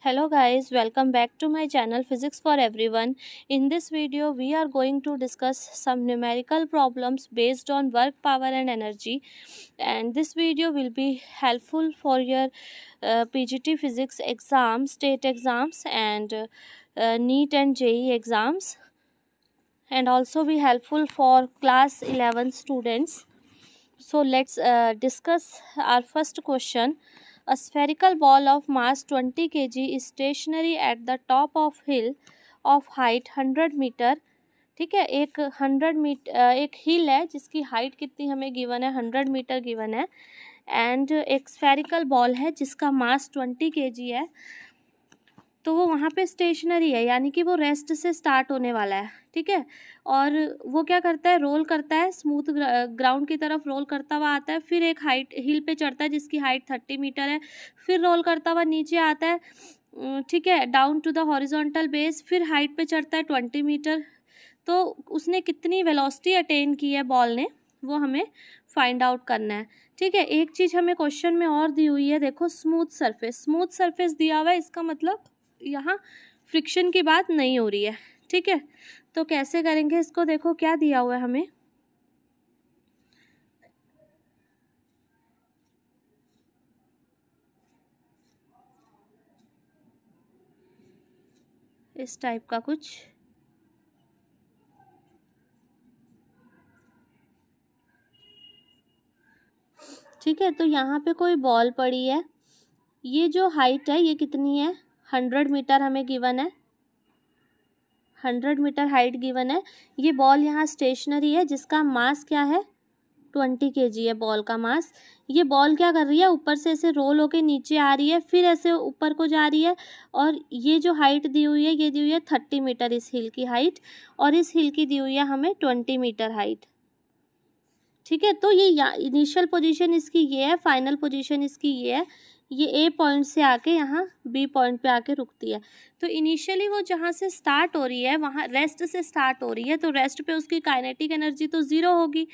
Hello guys, welcome back to my channel Physics for Everyone. In this video, we are going to discuss some numerical problems based on work, power and energy. And this video will be helpful for your PGT Physics exams, state exams and NEET and JEE exams. And also be helpful for class 11 students. So let's discuss our first question. A spherical ball of mass 20 kg is stationary at the top of hill of height 100 metre. ठीक है, एक 100 metre एक हिल है जिसकी height कितनी हमें given है, 100 metre given है. एंड एक स्फेरिकल बॉल है जिसका मास 20 kg है. तो वो वहाँ पे स्टेशनरी है, यानी कि वो रेस्ट से स्टार्ट होने वाला है. ठीक है, और वो क्या करता है, रोल करता है, स्मूथ ग्राउंड की तरफ रोल करता हुआ आता है, फिर एक हाइट हिल पे चढ़ता है जिसकी हाइट 30 मीटर है, फिर रोल करता हुआ नीचे आता है. ठीक है, down to the horizontal base, फिर हाइट पे चढ़ता है 20 मीटर. तो उसने कितनी वेलोसिटी अटेन की है बॉल ने, वो हमें फाइंड आउट करना है. ठीक है, एक चीज़ हमें क्वेश्चन में और दी हुई है, देखो स्मूथ सरफेस दिया हुआ है, इसका मतलब यहाँ फ्रिक्शन की बात नहीं हो रही है. ठीक है, तो कैसे करेंगे इसको, देखो क्या दिया हुआ है हमें. इस टाइप का कुछ. ठीक है, तो यहाँ पे कोई बॉल पड़ी है. ये जो हाइट है ये कितनी है, 100 मीटर हमें गिवन है, 100 मीटर हाइट गिवन है. ये बॉल यहाँ स्टेशनरी है जिसका मास क्या है, 20 kg है बॉल का मास. ये बॉल क्या कर रही है, ऊपर से ऐसे रोल होके नीचे आ रही है, फिर ऐसे ऊपर को जा रही है. और ये जो हाइट दी हुई है, ये दी हुई है 30 मीटर इस हिल की हाइट, और इस हिल की दी हुई है हमें 20 मीटर हाइट. ठीक है, तो ये इनिशियल पोजीशन इसकी ये है, फाइनल पोजीशन इसकी ये है. ये ए पॉइंट से आके यहाँ बी पॉइंट पे आके रुकती है. तो इनिशियली वो जहाँ से स्टार्ट हो रही है, वहाँ रेस्ट से स्टार्ट हो रही है, तो रेस्ट पे उसकी काइनेटिक एनर्जी तो ज़ीरो होगी,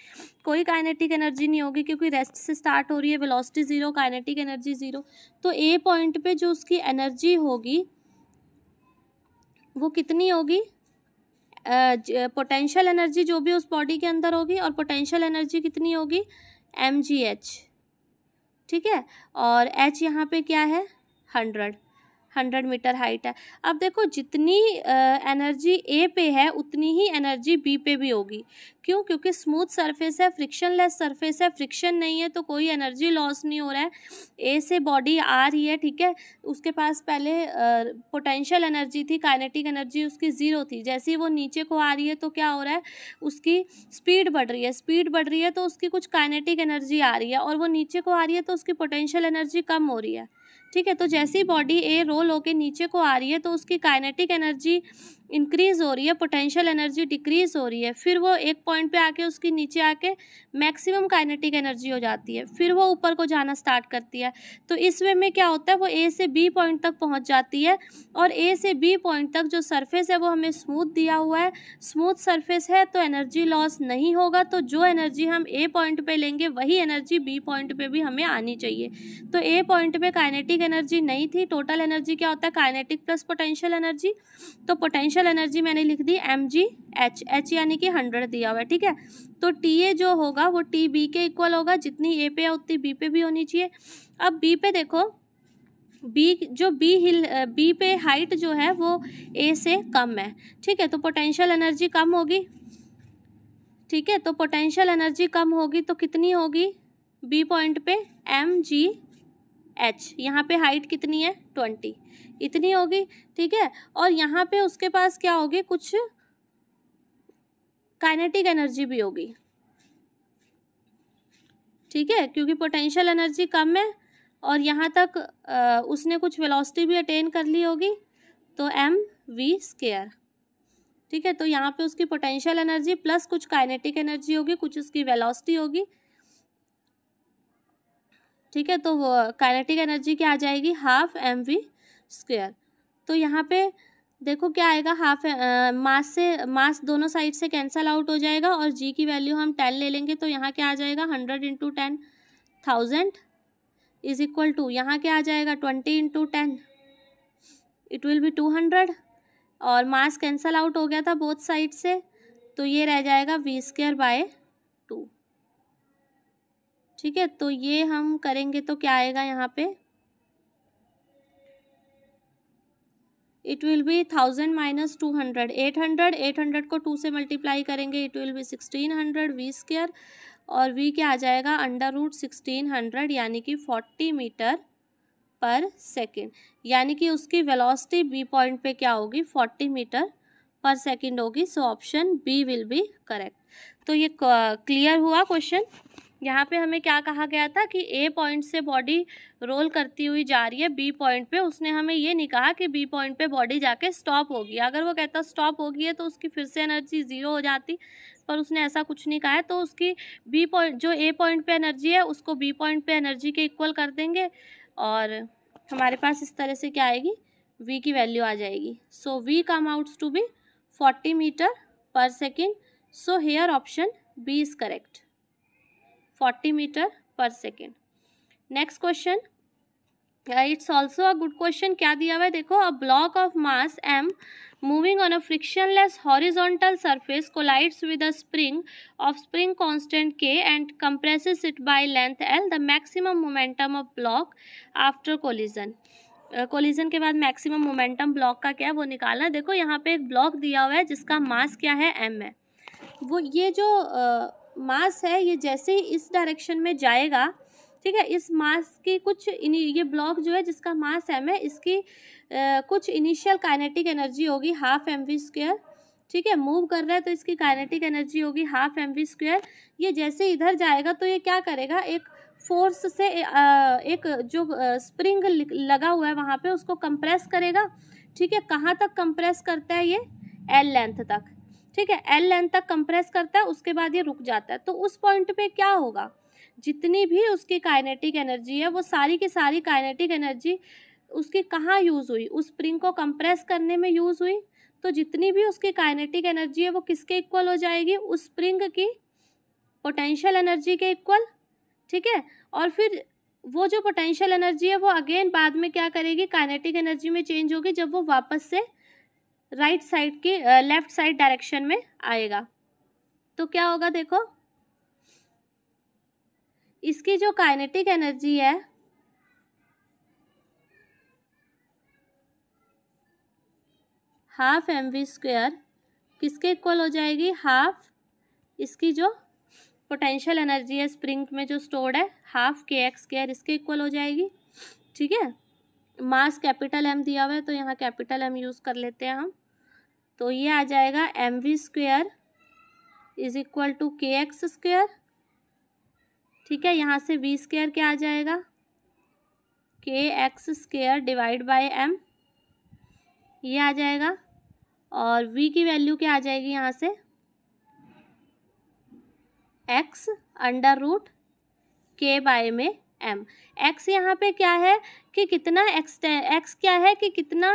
कोई काइनेटिक एनर्जी नहीं होगी क्योंकि रेस्ट से स्टार्ट हो रही है, velocity zero, kinetic energy zero. तो ए पॉइंट पे जो उसकी एनर्जी होगी वो कितनी होगी, पोटेंशियल एनर्जी जो भी उस बॉडी के अंदर होगी, और पोटेंशियल एनर्जी कितनी होगी, mgh. ठीक है, और h यहाँ पे क्या है, 100 मीटर हाइट है. अब देखो जितनी एनर्जी ए पे है उतनी ही एनर्जी बी पे भी होगी. क्यों, क्योंकि स्मूथ सरफेस है, फ्रिक्शनलेस सरफेस है, फ्रिक्शन नहीं है, तो कोई एनर्जी लॉस नहीं हो रहा है. ए से बॉडी आ रही है, ठीक है, उसके पास पहले पोटेंशियल एनर्जी थी, काइनेटिक एनर्जी उसकी ज़ीरो थी. जैसे ही वो नीचे को आ रही है तो क्या हो रहा है, उसकी स्पीड बढ़ रही है, तो उसकी कुछ काइनेटिक एनर्जी आ रही है, और वो नीचे को आ रही है तो उसकी पोटेंशियल एनर्जी कम हो रही है. ठीक है, तो जैसी बॉडी ए रोल होके नीचे को आ रही है तो उसकी काइनेटिक एनर्जी इंक्रीज़ हो रही है, पोटेंशियल एनर्जी डिक्रीज़ हो रही है. फिर वो एक पॉइंट पे आके उसकी नीचे आके मैक्सिमम काइनेटिक एनर्जी हो जाती है, फिर वो ऊपर को जाना स्टार्ट करती है. तो इस वे में क्या होता है, वो ए से बी पॉइंट तक पहुंच जाती है, और ए से बी पॉइंट तक जो सरफेस है वो हमें स्मूथ दिया हुआ है. स्मूथ सरफेस है तो एनर्जी लॉस नहीं होगा, तो जो एनर्जी हम ए पॉइंट पे लेंगे वही एनर्जी बी पॉइंट पे भी हमें आनी चाहिए. तो ए पॉइंट पे काइनेटिक एनर्जी नहीं थी, टोटल एनर्जी क्या होता है, काइनेटिक प्लस पोटेंशियल एनर्जी. तो पोटेंशियल एनर्जी मैंने लिख दी mgh, h यानी कि 100 दिया हुआ है. ठीक है, तो TA जो होगा वो TB के इक्वल होगा, जितनी ए पे है उतनी बी पे भी होनी चाहिए. अब बी पे देखो, बी पे हाइट जो है वो ए से कम है. ठीक है, तो पोटेंशियल एनर्जी कम होगी. ठीक है, तो पोटेंशियल एनर्जी कम होगी तो कितनी होगी बी पॉइंट पे, mgh. यहाँ पे हाइट कितनी है, 20, इतनी होगी. ठीक है, और यहाँ पे उसके पास क्या होगी, कुछ काइनेटिक एनर्जी भी होगी. ठीक है, क्योंकि पोटेंशियल एनर्जी कम है और यहाँ तक उसने कुछ वेलोसिटी भी अटेन कर ली होगी, तो mv². ठीक है, तो यहाँ पे उसकी पोटेंशियल एनर्जी प्लस कुछ काइनेटिक एनर्जी होगी, कुछ उसकी वेलोसिटी होगी. ठीक है, तो वो काइनेटिक एनर्जी क्या आ जाएगी, हाफ mv². तो यहाँ पे देखो क्या आएगा, हाफ मास दोनों साइड से कैंसल आउट हो जाएगा, और g की वैल्यू हम 10 ले लेंगे, तो यहाँ क्या आ जाएगा, 100 इंटू 10,000 इज इक्वल टू, यहाँ क्या आ जाएगा, 20 इंटू 10, इट विल बी 200 और मास कैंसल आउट हो गया था बोथ साइड से, तो ये रह जाएगा v²/2। ठीक है, तो ये हम करेंगे तो क्या आएगा यहाँ पे, इट विल बी 1000 - 200 800, 800 को 2 से मल्टीप्लाई करेंगे, इट विल बी 1600 v², और v क्या आ जाएगा √1600 यानी कि 40 मीटर पर सेकेंड, यानी कि उसकी वेलोसिटी बी पॉइंट पे क्या होगी 40 मीटर पर सेकेंड होगी। So option B will be correct. तो ये क्लियर हुआ क्वेश्चन। यहाँ पे हमें क्या कहा गया था कि ए पॉइंट से बॉडी रोल करती हुई जा रही है बी पॉइंट पे, उसने हमें ये नहीं कहा कि बी पॉइंट पे बॉडी जाके स्टॉप होगी। अगर वो कहता स्टॉप होगी है तो उसकी फिर से एनर्जी ज़ीरो हो जाती, पर उसने ऐसा कुछ नहीं कहा है। तो उसकी बी पॉइंट जो ए पॉइंट पे एनर्जी है उसको बी पॉइंट पे एनर्जी के इक्वल कर देंगे और हमारे पास इस तरह से क्या आएगी, v की वैल्यू आ जाएगी। So v come outs to be 40 metre पर second. So here option B is correct, 40 metre पर second. Next question, it's also a good question. क्या दिया हुआ है देखो, a block of mass m moving on a frictionless horizontal surface collides with a spring of spring constant k and compresses it by length l. The maximum momentum of block after collision. Collision के बाद maximum momentum block का क्या है वो निकालना है। देखो यहाँ पे एक ब्लॉक दिया हुआ है जिसका मास क्या है m है। वो ये जो मास है ये जैसे ही इस डायरेक्शन में जाएगा, ठीक है, इस मास की कुछ ये ब्लॉक जो है जिसका मास m है इसकी कुछ इनिशियल काइनेटिक एनर्जी होगी ½ mv²। ठीक है, मूव कर रहा है तो इसकी काइनेटिक एनर्जी होगी ½ mv²। ये जैसे इधर जाएगा तो ये क्या करेगा, एक फोर्स से एक जो स्प्रिंग लगा हुआ है वहाँ पे उसको कंप्रेस करेगा। ठीक है, कहाँ तक कंप्रेस करता है ये, L लेंथ तक। ठीक है, L लेंथ तक कंप्रेस करता है, उसके बाद ये रुक जाता है। तो उस पॉइंट पे क्या होगा, जितनी भी उसकी काइनेटिक एनर्जी है वो सारी की सारी काइनेटिक एनर्जी उसकी कहाँ यूज़ हुई, उस स्प्रिंग को कंप्रेस करने में यूज़ हुई। तो जितनी भी उसकी काइनेटिक एनर्जी है वो किसके इक्वल हो जाएगी, उस स्प्रिंग की पोटेंशियल एनर्जी के इक्वल। ठीक है, और फिर वो जो पोटेंशियल एनर्जी है वो अगेन बाद में क्या करेगी, काइनेटिक एनर्जी में चेंज होगी जब वो वापस से राइट साइड की लेफ्ट साइड डायरेक्शन में आएगा। तो क्या होगा देखो, इसकी जो काइनेटिक एनर्जी है ½ mv² किसके इक्वल हो जाएगी, हाफ इसकी जो पोटेंशियल एनर्जी है स्प्रिंग में जो स्टोर्ड है ½ kx² इसके इक्वल हो जाएगी। ठीक है, मास कैपिटल M दिया हुआ है तो यहाँ कैपिटल M यूज़ कर लेते हैं हम। तो ये आ जाएगा mv² is equal to kx²। ठीक है, यहाँ से v² क्या आ जाएगा, kx² डिवाइड बाय m, ये आ जाएगा। और v की वैल्यू क्या आ जाएगी यहाँ से, x √k में m। x यहाँ पे क्या है कि कितना x क्या है कि कितना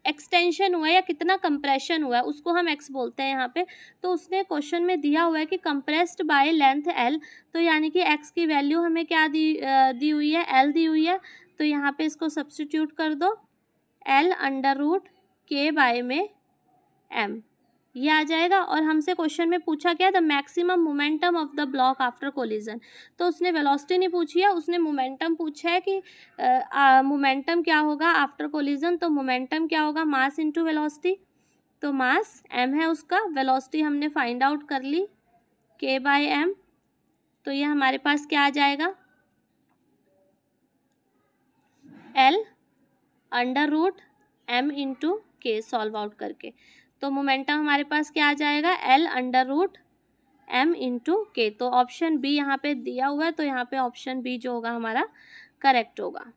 एक्सटेंशन हुआ है या कितना कंप्रेशन हुआ है उसको हम x बोलते हैं यहाँ पे। तो उसने क्वेश्चन में दिया हुआ है कि कंप्रेस्ड बाय लेंथ l, तो यानी कि x की वैल्यू हमें क्या दी हुई है, l दी हुई है। तो यहाँ पे इसको सब्स्टिट्यूट कर दो, l √k में m, ये आ जाएगा। और हमसे क्वेश्चन में पूछा क्या, the maximum momentum of the block after collision. तो उसने वेलोसिटी नहीं पूछी है, उसने मोमेंटम पूछा है कि मोमेंटम क्या होगा आफ्टर कोलिजन। तो मोमेंटम क्या होगा, मास इनटू वेलोसिटी। तो मास m है उसका, वेलोसिटी हमने फाइंड आउट कर ली k/m। तो ये हमारे पास क्या आ जाएगा, L √m × k solve out करके। तो मोमेंटम हमारे पास क्या आ जाएगा, L √m × k। तो ऑप्शन बी यहाँ पे दिया हुआ है, तो यहाँ पे ऑप्शन बी जो होगा हमारा करेक्ट होगा।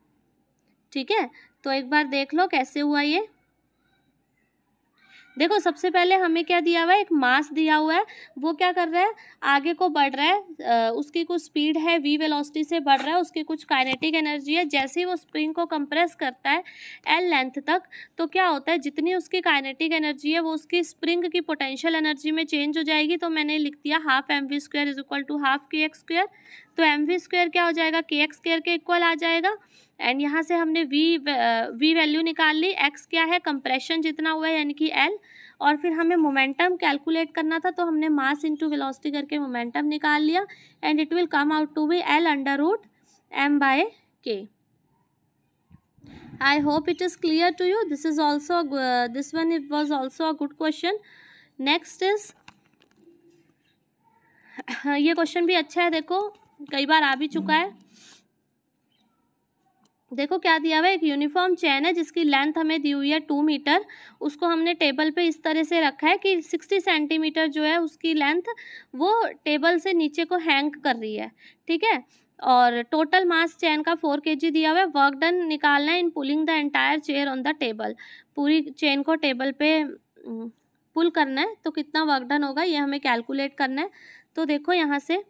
ठीक है, तो एक बार देख लो कैसे हुआ ये। देखो सबसे पहले हमें क्या दिया हुआ है, एक मास दिया हुआ है, वो क्या कर रहा है, आगे को बढ़ रहा है, उसकी कुछ स्पीड है, v वेलोसिटी से बढ़ रहा है, उसकी कुछ काइनेटिक एनर्जी है। जैसे ही वो स्प्रिंग को कंप्रेस करता है l लेंथ तक, तो क्या होता है, जितनी उसकी काइनेटिक एनर्जी है वो उसकी स्प्रिंग की पोटेंशियल एनर्जी में चेंज हो जाएगी। तो मैंने लिख दिया ½ mv² is equal to ½ kx²। तो mv² क्या हो जाएगा, kx² के इक्वल आ जाएगा। एंड यहाँ से हमने वी वैल्यू निकाल ली, एक्स क्या है कंप्रेशन जितना हुआ है यानी कि एल, और फिर हमें मोमेंटम कैलकुलेट करना था तो हमने मास इनटू वेलोसिटी करके मोमेंटम निकाल लिया and it will come out to be L/m/k. I hope it is clear to you. This is also this one it was also a good question. Next is ये question भी अच्छा है, देखो कई बार आ भी चुका है। देखो क्या दिया हुआ है, एक यूनिफॉर्म चेन है जिसकी लेंथ हमें दी हुई है 2 मीटर, उसको हमने टेबल पे इस तरह से रखा है कि 60 सेंटीमीटर जो है उसकी लेंथ वो टेबल से नीचे को हैंग कर रही है, ठीक है। और टोटल मास चेन का 4 kg दिया हुआ है। वर्क डन निकालना है in pulling the entire chair on the table, पूरी चेन को टेबल पे पुल करना है तो कितना वर्क डन होगा ये हमें कैलकुलेट करना है। तो देखो यहाँ से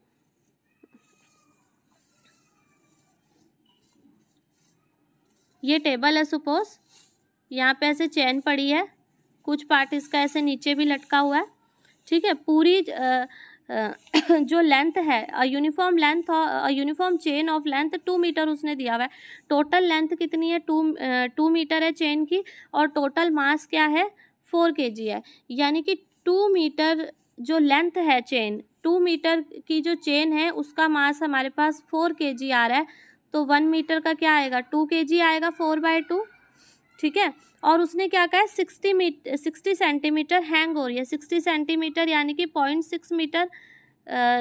ये टेबल है, सपोज यहाँ पे ऐसे चेन पड़ी है, कुछ पार्ट इसका ऐसे नीचे भी लटका हुआ है, ठीक है। पूरी जो लेंथ है uniform chain of length 2 metre उसने दिया हुआ है। टोटल लेंथ कितनी है 2 मीटर है चेन की, और टोटल मास क्या है 4 kg है, यानी कि 2 मीटर जो लेंथ है चेन, 2 मीटर की जो चेन है उसका मास हमारे पास 4 kg आ रहा है। तो 1 मीटर का क्या आएगा 2 kg आएगा 4/2, ठीक है। और उसने क्या कहा है 60 सेंटीमीटर हैंग हो रही है, 60 सेंटीमीटर यानी कि 0.6 मीटर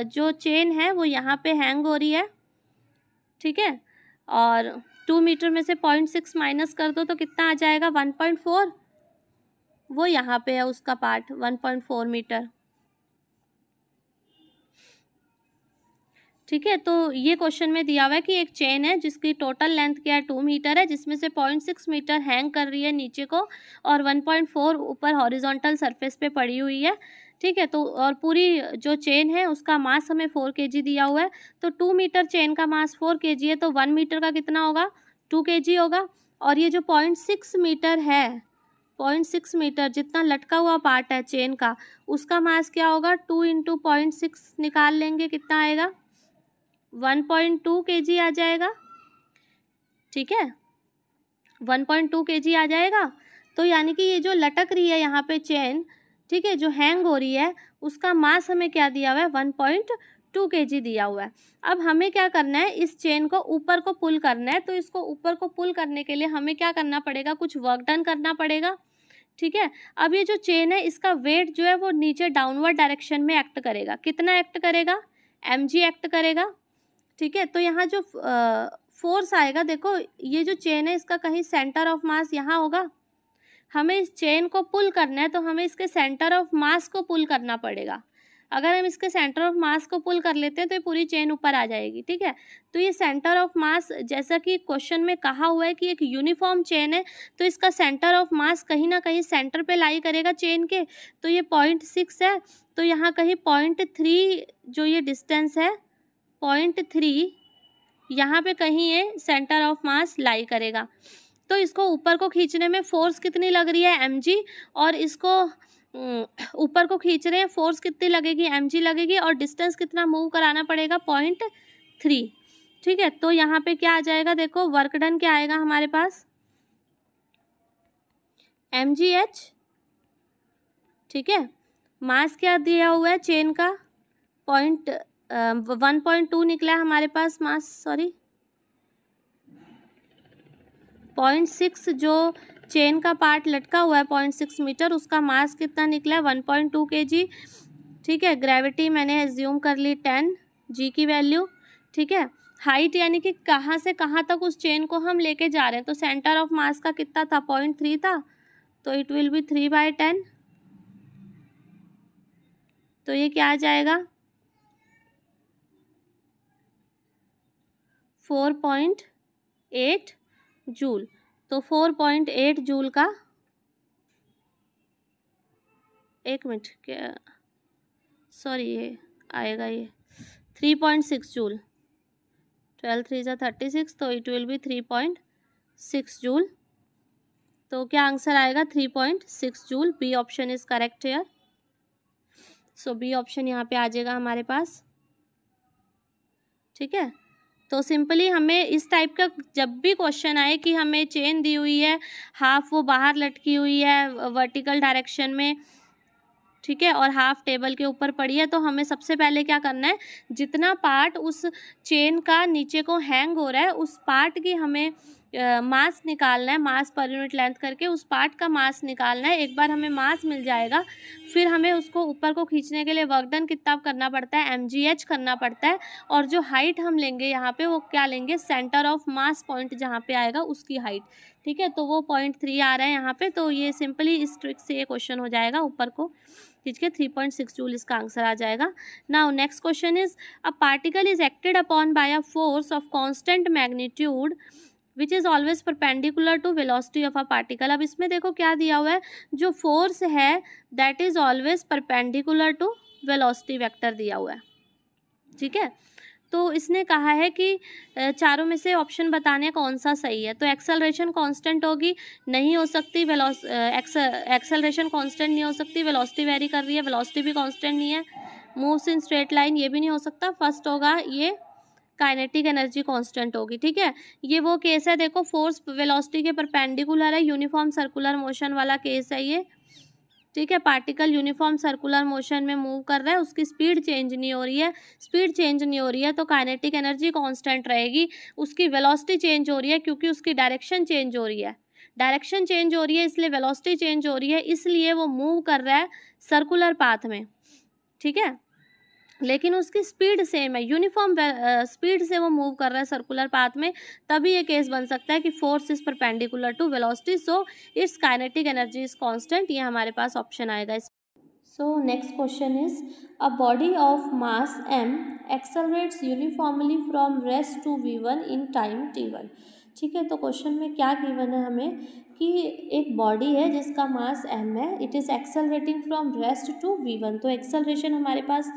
जो चेन है वो यहाँ पे हैंग हो रही है, ठीक है। और 2 मीटर में से 0.6 माइनस कर दो तो कितना आ जाएगा 1.4, वो यहाँ पे है उसका पार्ट 1.4 मीटर, ठीक है। तो ये क्वेश्चन में दिया हुआ है कि एक चेन है जिसकी टोटल लेंथ क्या है 2 मीटर है, जिसमें से 0.6 मीटर हैंग कर रही है नीचे को और 1.4 ऊपर हॉरिजॉन्टल सरफेस पे पड़ी हुई है, ठीक है। तो और पूरी जो चेन है उसका मास हमें 4 kg दिया हुआ है। तो 2 मीटर चेन का मास 4 kg है, तो 1 मीटर का कितना होगा 2 kg होगा। और ये जो 0.6 मीटर है, 0.6 मीटर जितना लटका हुआ पार्ट है चेन का, उसका मास क्या होगा 2 × 0.6 निकाल लेंगे, कितना आएगा 1.2 kg आ जाएगा, ठीक है 1.2 kg आ जाएगा। तो यानी कि ये जो लटक रही है यहाँ पे चेन, ठीक है, जो हैंग हो रही है उसका मास हमें क्या दिया हुआ है 1.2 kg दिया हुआ है। अब हमें क्या करना है, इस चेन को ऊपर को पुल करना है। तो इसको ऊपर को पुल करने के लिए हमें क्या करना पड़ेगा, कुछ वर्क डन करना पड़ेगा, ठीक है। अब ये जो चेन है इसका वेट जो है वो नीचे डाउनवर्ड डायरेक्शन में एक्ट करेगा, कितना एक्ट करेगा mg एक्ट करेगा, ठीक है। तो यहाँ जो फोर्स आएगा, देखो ये जो चेन है इसका कहीं सेंटर ऑफ मास यहाँ होगा, हमें इस चेन को पुल करना है तो हमें इसके सेंटर ऑफ मास को पुल करना पड़ेगा। अगर हम इसके सेंटर ऑफ मास को पुल कर लेते हैं तो ये पूरी चेन ऊपर आ जाएगी, ठीक है। तो ये सेंटर ऑफ मास, जैसा कि क्वेश्चन में कहा हुआ है कि एक यूनिफॉर्म चेन है तो इसका सेंटर ऑफ मास कहीं ना कहीं सेंटर पे लाई करेगा चेन के। तो ये 0.6 है, तो यहाँ कहीं 0.3 जो ये डिस्टेंस है 0.3 यहाँ पे कहीं ये सेंटर ऑफ मास लाई करेगा। तो इसको ऊपर को खींचने में फोर्स कितनी लग रही है mg, और इसको ऊपर को खींच रहे हैं, फोर्स कितनी लगेगी mg लगेगी, और डिस्टेंस कितना मूव कराना पड़ेगा 0.3, ठीक है। तो यहाँ पे क्या आ जाएगा, देखो वर्क डन क्या आएगा हमारे पास mgh, ठीक है। मास क्या दिया हुआ है चेन का 1.2 निकला है हमारे पास मास, सॉरी 0.6 जो चेन का पार्ट लटका हुआ है 0.6 मीटर, उसका मास कितना निकला है 1.2 kg, ठीक है। ग्रेविटी मैंने एज्यूम कर ली 10 g की वैल्यू, ठीक है। हाइट यानी कि कहाँ से कहाँ तक उस चेन को हम लेके जा रहे हैं, तो सेंटर ऑफ मास का कितना था 0.3 था, तो इट विल बी 3/10। तो ये क्या आ जाएगा 4.8 जूल। तो 4.8 जूल का, एक मिनट क्या, सॉरी ये आएगा ये 3.6 जूल, 12 3 जा 36, तो इट विल बी 3.6 जूल। तो क्या आंसर आएगा 3.6 joule. B option is correct here. So B option यहाँ पे आ जाएगा हमारे पास, ठीक है। तो सिंपली हमें इस टाइप का जब भी क्वेश्चन आए कि हमें चेन दी हुई है, हाफ वो बाहर लटकी हुई है वर्टिकल डायरेक्शन में, ठीक है, और हाफ टेबल के ऊपर पड़ी है, तो हमें सबसे पहले क्या करना है, जितना पार्ट उस चेन का नीचे को हैंग हो रहा है उस पार्ट की हमें मास निकालना है, मास पर यूनिट लेंथ करके उस पार्ट का मास निकालना है। एक बार हमें मास मिल जाएगा फिर हमें उसको ऊपर को खींचने के लिए वर्क डन कितना करना पड़ता है, mgh करना पड़ता है। और जो हाइट हम लेंगे यहाँ पे वो क्या लेंगे, सेंटर ऑफ मास पॉइंट जहाँ पे आएगा उसकी हाइट, ठीक है, तो वो 0.3 आ रहा है यहाँ पे। तो ये सिंपली इस ट्रिक से ये क्वेश्चन हो जाएगा, ऊपर को खींच के 3.6 जूल इसका आंसर आ जाएगा। Now next question is a particle is acted upon by a force of constant magnitude which is always perpendicular to velocity of a particle. अब इसमें देखो क्या दिया हुआ है, जो फोर्स है that is always perpendicular to velocity vector दिया हुआ है, ठीक है। तो इसने कहा है कि चारों में से ऑप्शन बताने कौन सा सही है। तो एक्सेलरेशन कांस्टेंट होगी, नहीं हो सकती, एक्सेलरेशन कांस्टेंट नहीं हो सकती, वेलोसिटी वेरी कर रही है, वेलोसिटी भी कांस्टेंट नहीं है, मूव्स इन स्ट्रेट लाइन ये भी नहीं हो सकता। फर्स्ट होगा ये काइनेटिक एनर्जी कांस्टेंट होगी, ठीक है। ये वो केस है, देखो फोर्स वेलोसिटी के परपेंडिकुलर है, यूनिफॉर्म सर्कुलर मोशन वाला केस है ये, ठीक है। पार्टिकल यूनिफॉर्म सर्कुलर मोशन में मूव कर रहा है, उसकी स्पीड चेंज नहीं हो रही है, स्पीड चेंज नहीं हो रही है तो काइनेटिक एनर्जी कांस्टेंट रहेगी। उसकी वेलोसिटी चेंज हो रही है क्योंकि उसकी डायरेक्शन चेंज हो रही है, डायरेक्शन चेंज हो रही है इसलिए वेलोसिटी चेंज हो रही है, इसलिए वो मूव कर रहा है सर्कुलर पाथ में, ठीक है, लेकिन उसकी स्पीड सेम है, यूनिफॉर्म स्पीड से वो मूव कर रहा है सर्कुलर पाथ में, तभी ये केस बन सकता है कि force is perpendicular to velocity, so its kinetic energy is constant. ये हमारे पास ऑप्शन आएगा। So next question is a body of mass m accelerates uniformly from rest to v1 in time t1, ठीक है। तो क्वेश्चन में क्या given है हमें कि एक बॉडी है जिसका मास m है, it is accelerating from rest to v1, तो एक्सेलरेशन हमारे पास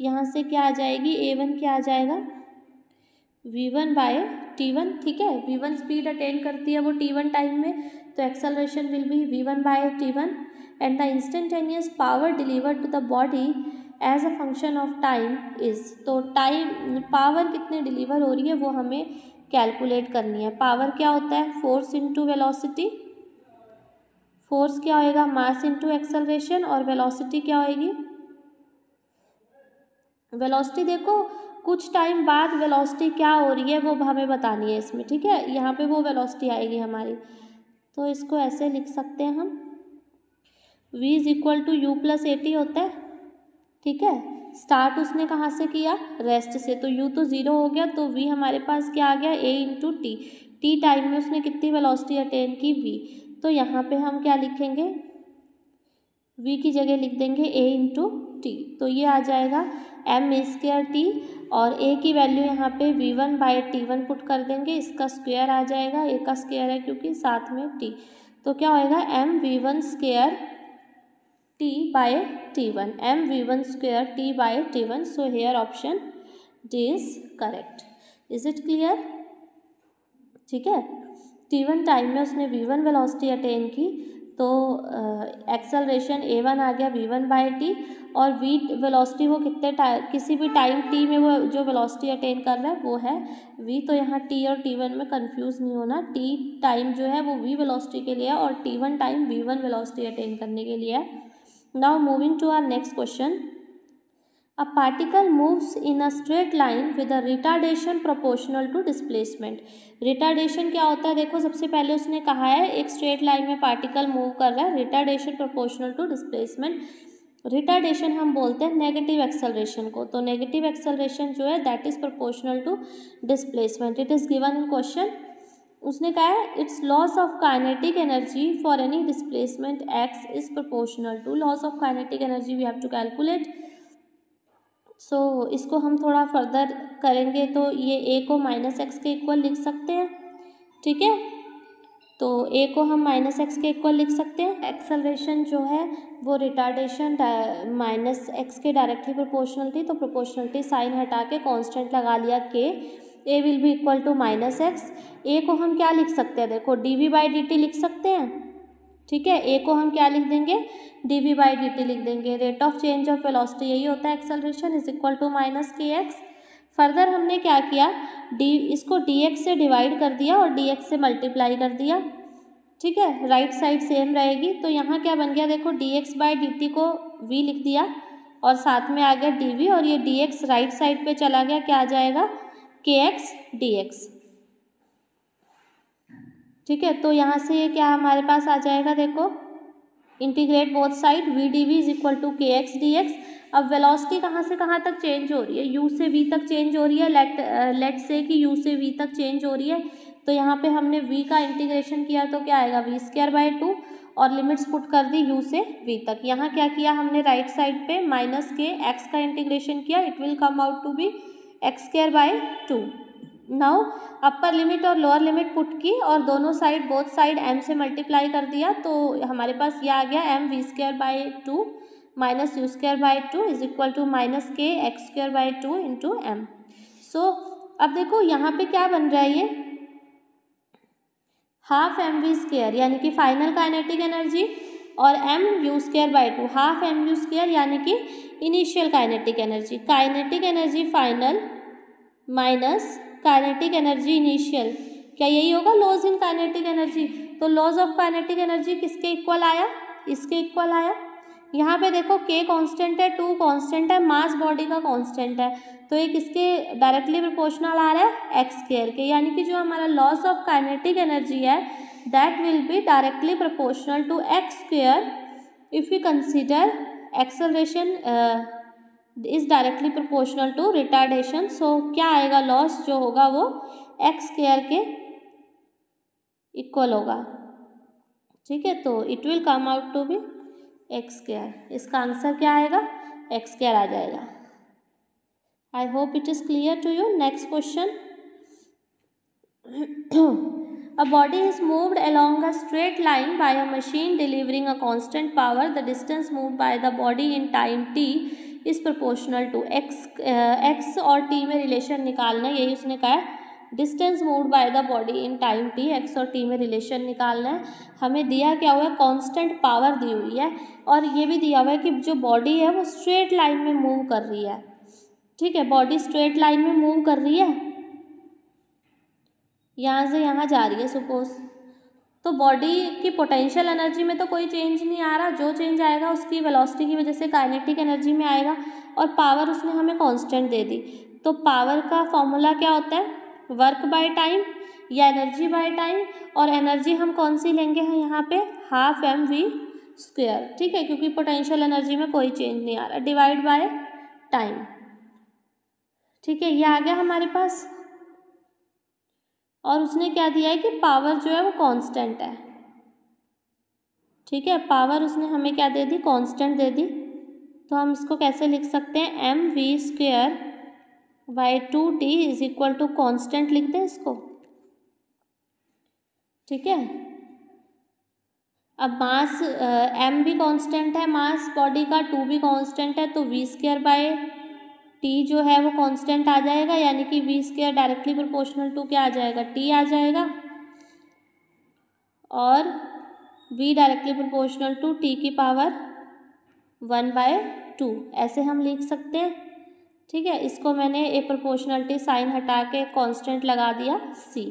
यहाँ से क्या आ जाएगी, a1 क्या आ जाएगा, v1 बाय t1, ठीक है। v1 स्पीड अटेन करती है वो t1 टाइम में, तो acceleration will be v1 by t1 and the instantaneous power delivered to the body as a function of time is, तो टाइम पावर कितनी डिलीवर हो रही है वो हमें कैलकुलेट करनी है। पावर क्या होता है, फोर्स इंटू वेलोसिटी, फोर्स क्या होएगा, मास इंटू एक्सेलरेशन, और वेलोसिटी क्या होएगी, वेलोसिटी देखो कुछ टाइम बाद वेलोसिटी क्या हो रही है वो हमें बतानी है इसमें, ठीक है, यहाँ पे वो वेलोसिटी आएगी हमारी। तो इसको ऐसे लिख सकते हैं हम, v is equal to u plus a t होता है, ठीक है। स्टार्ट उसने कहाँ से किया, रेस्ट से, तो u तो 0 हो गया, तो v हमारे पास क्या आ गया, a into T, T time में उसने कितनी वेलोसिटी अटेन की, v, तो यहाँ पे हम क्या लिखेंगे, v की जगह लिख देंगे a इंटू टी, तो ये आ जाएगा m स्क्वायर टी, और a की वैल्यू यहाँ पे v1 बाई t1 पुट कर देंगे, इसका स्क्वायर आ जाएगा, a का स्क्वायर है क्योंकि साथ में t, तो क्या होएगा m v1 square t by t1, m v1 square t by t1, so here option D is correct. Is it clear, ठीक है। t1 टाइम में उसने v1 वेलोसिटी अटेन की, तो एक्सेलरेशन a1 आ गया v1 बाय टी, और v velocity वो कितने किसी भी टाइम t में वो जो वेलोसिटी अटेन कर रहा है वो है v, तो यहाँ t और t1 में कंफ्यूज नहीं होना, t टाइम जो है वो v वेलोसिटी के लिए है और t1 time v1 velocity attain करने के लिए है। Now moving to our next question, A particle moves in a straight line with a retardation proportional to displacement। Retardation क्या होता है, देखो सबसे पहले उसने कहा है एक स्ट्रेट लाइन में पार्टिकल मूव कर रहा है, retardation proportional to displacement. Retardation हम बोलते हैं नेगेटिव एक्सेलरेशन को, तो नेगेटिव एक्सेलरेशन जो है that is proportional to displacement. It is given in question, उसने कहा है it's loss of kinetic energy for any displacement x is proportional to loss of kinetic energy, we have to calculate. So इसको हम थोड़ा further करेंगे तो ये a को माइनस एक्स के इक्वल लिख सकते हैं, ठीक है, तो a को हम माइनस एक्स के इक्वल लिख सकते हैं। एक्सेलरेशन जो है वो रिटार्डेशन माइनस एक्स के डायरेक्टली प्रोपोर्शनल थी, तो प्रोपोर्शनलिटी साइन हटा के कांस्टेंट लगा लिया k, a will be equal to minus x. a को हम क्या लिख सकते हैं, देखो dv बाई dt लिख सकते हैं, ठीक है, a को हम क्या लिख देंगे, dv बाई dt लिख देंगे। Rate of change of velocity यही होता है acceleration, is equal to minus k x. Further हमने क्या किया, इसको dx से डिवाइड कर दिया और dx से मल्टीप्लाई कर दिया, ठीक है, राइट साइड सेम रहेगी। तो यहाँ क्या बन गया देखो, dx बाई dt को v लिख दिया और साथ में आ गया dv, और ये dx राइट साइड पे चला गया, क्या आ जाएगा, kx dx, ठीक है। तो यहाँ से ये क्या हमारे पास आ जाएगा देखो, integrate both side, v dv is equal to kx dx। अब वेलोसिटी कहाँ से कहाँ तक चेंज हो रही है, u से v तक चेंज हो रही है, लेट से कि u से v तक चेंज हो रही है। तो यहाँ पे हमने v का इंटीग्रेशन किया तो क्या आएगा, v स्क्वायर बाई 2, और लिमिट्स पुट कर दी u से v तक। यहाँ क्या किया हमने, राइट साइड पे माइनस के x का इंटीग्रेशन किया, it will come out to be x square by 2। Now upper limit और लोअर लिमिट पुट की और दोनों साइड, बोथ साइड m से मल्टीप्लाई कर दिया, तो हमारे पास ये आ गया m v square by 2 minus u square by 2 is equal to minus k x square by 2 into m. So अब देखो यहाँ पे क्या बन रहा है, ये हाफ एम वी स्क्वायर यानी कि फाइनल काइनेटिक एनर्जी, और m u square by 2 half m u square यानी कि initial kinetic energy. Kinetic energy final minus kinetic energy initial, क्या यही होगा लॉस इन काइनेटिक एनर्जी। तो लॉस ऑफ काइनेटिक एनर्जी किसके इक्वल आया, इसके इक्वल आया। यहाँ पे देखो k कांस्टेंट है, 2 कांस्टेंट है, मास बॉडी का कांस्टेंट है, तो ये किसके डायरेक्टली प्रोपोर्शनल आ रहा है, एक्स स्क्वायर के, यानी कि जो हमारा लॉस ऑफ काइनेटिक एनर्जी है that will be directly proportional to x square if you consider acceleration is directly proportional to retardation. So क्या आएगा, लॉस जो होगा वो एक्स स्क्वायर के इक्वल होगा, ठीक है। तो it will come out to be x square, इसका आंसर क्या आएगा, एक्स स्क्वायर आ जाएगा। I hope it is clear to you. Next question, a body is moved along a straight line by a machine delivering a constant power. The distance moved by the body in time t is proportional to x और t में relation निकालना, यही उसने कहा है, distance moved by the body in time T, x और T में relation निकालना है। हमें दिया क्या हुआ है, कांस्टेंट पावर दी हुई है, और ये भी दिया हुआ है कि जो बॉडी है वो स्ट्रेट लाइन में मूव कर रही है, ठीक है, बॉडी स्ट्रेट लाइन में मूव कर रही है, यहाँ से यहाँ जा रही है सपोज। तो बॉडी की पोटेंशियल एनर्जी में तो कोई चेंज नहीं आ रहा, जो चेंज आएगा उसकी वेलोसिटी की वजह से काइनेटिक एनर्जी में आएगा, और पावर उसने हमें कांस्टेंट दे दी। तो पावर का फॉर्मूला क्या होता है, वर्क बाय टाइम या एनर्जी बाय टाइम, और एनर्जी हम कौन सी लेंगे हैं यहाँ पे, हाफ एम वी स्क्वायर, ठीक है, क्योंकि पोटेंशियल एनर्जी में कोई चेंज नहीं आ रहा, डिवाइड बाय टाइम, ठीक है, ये आ गया हमारे पास। और उसने क्या दिया है कि पावर जो है वो कांस्टेंट है, ठीक है, पावर उसने हमें क्या दे दी, कांस्टेंट दे दी। तो हम इसको कैसे लिख सकते हैं, m v square by 2t is equal to constant लिख दें इसको, ठीक है। अब मास m भी कांस्टेंट है, मास बॉडी का 2 भी कांस्टेंट है, तो v स्क्वायर बाय t जो है वो कांस्टेंट आ जाएगा, यानी कि v square directly proportional to क्या आ जाएगा, t आ जाएगा, और v directly proportional to t की पावर 1/2, ऐसे हम लिख सकते हैं, ठीक है। इसको मैंने ए प्रोपोर्शनलिटी साइन हटा के कांस्टेंट लगा दिया c।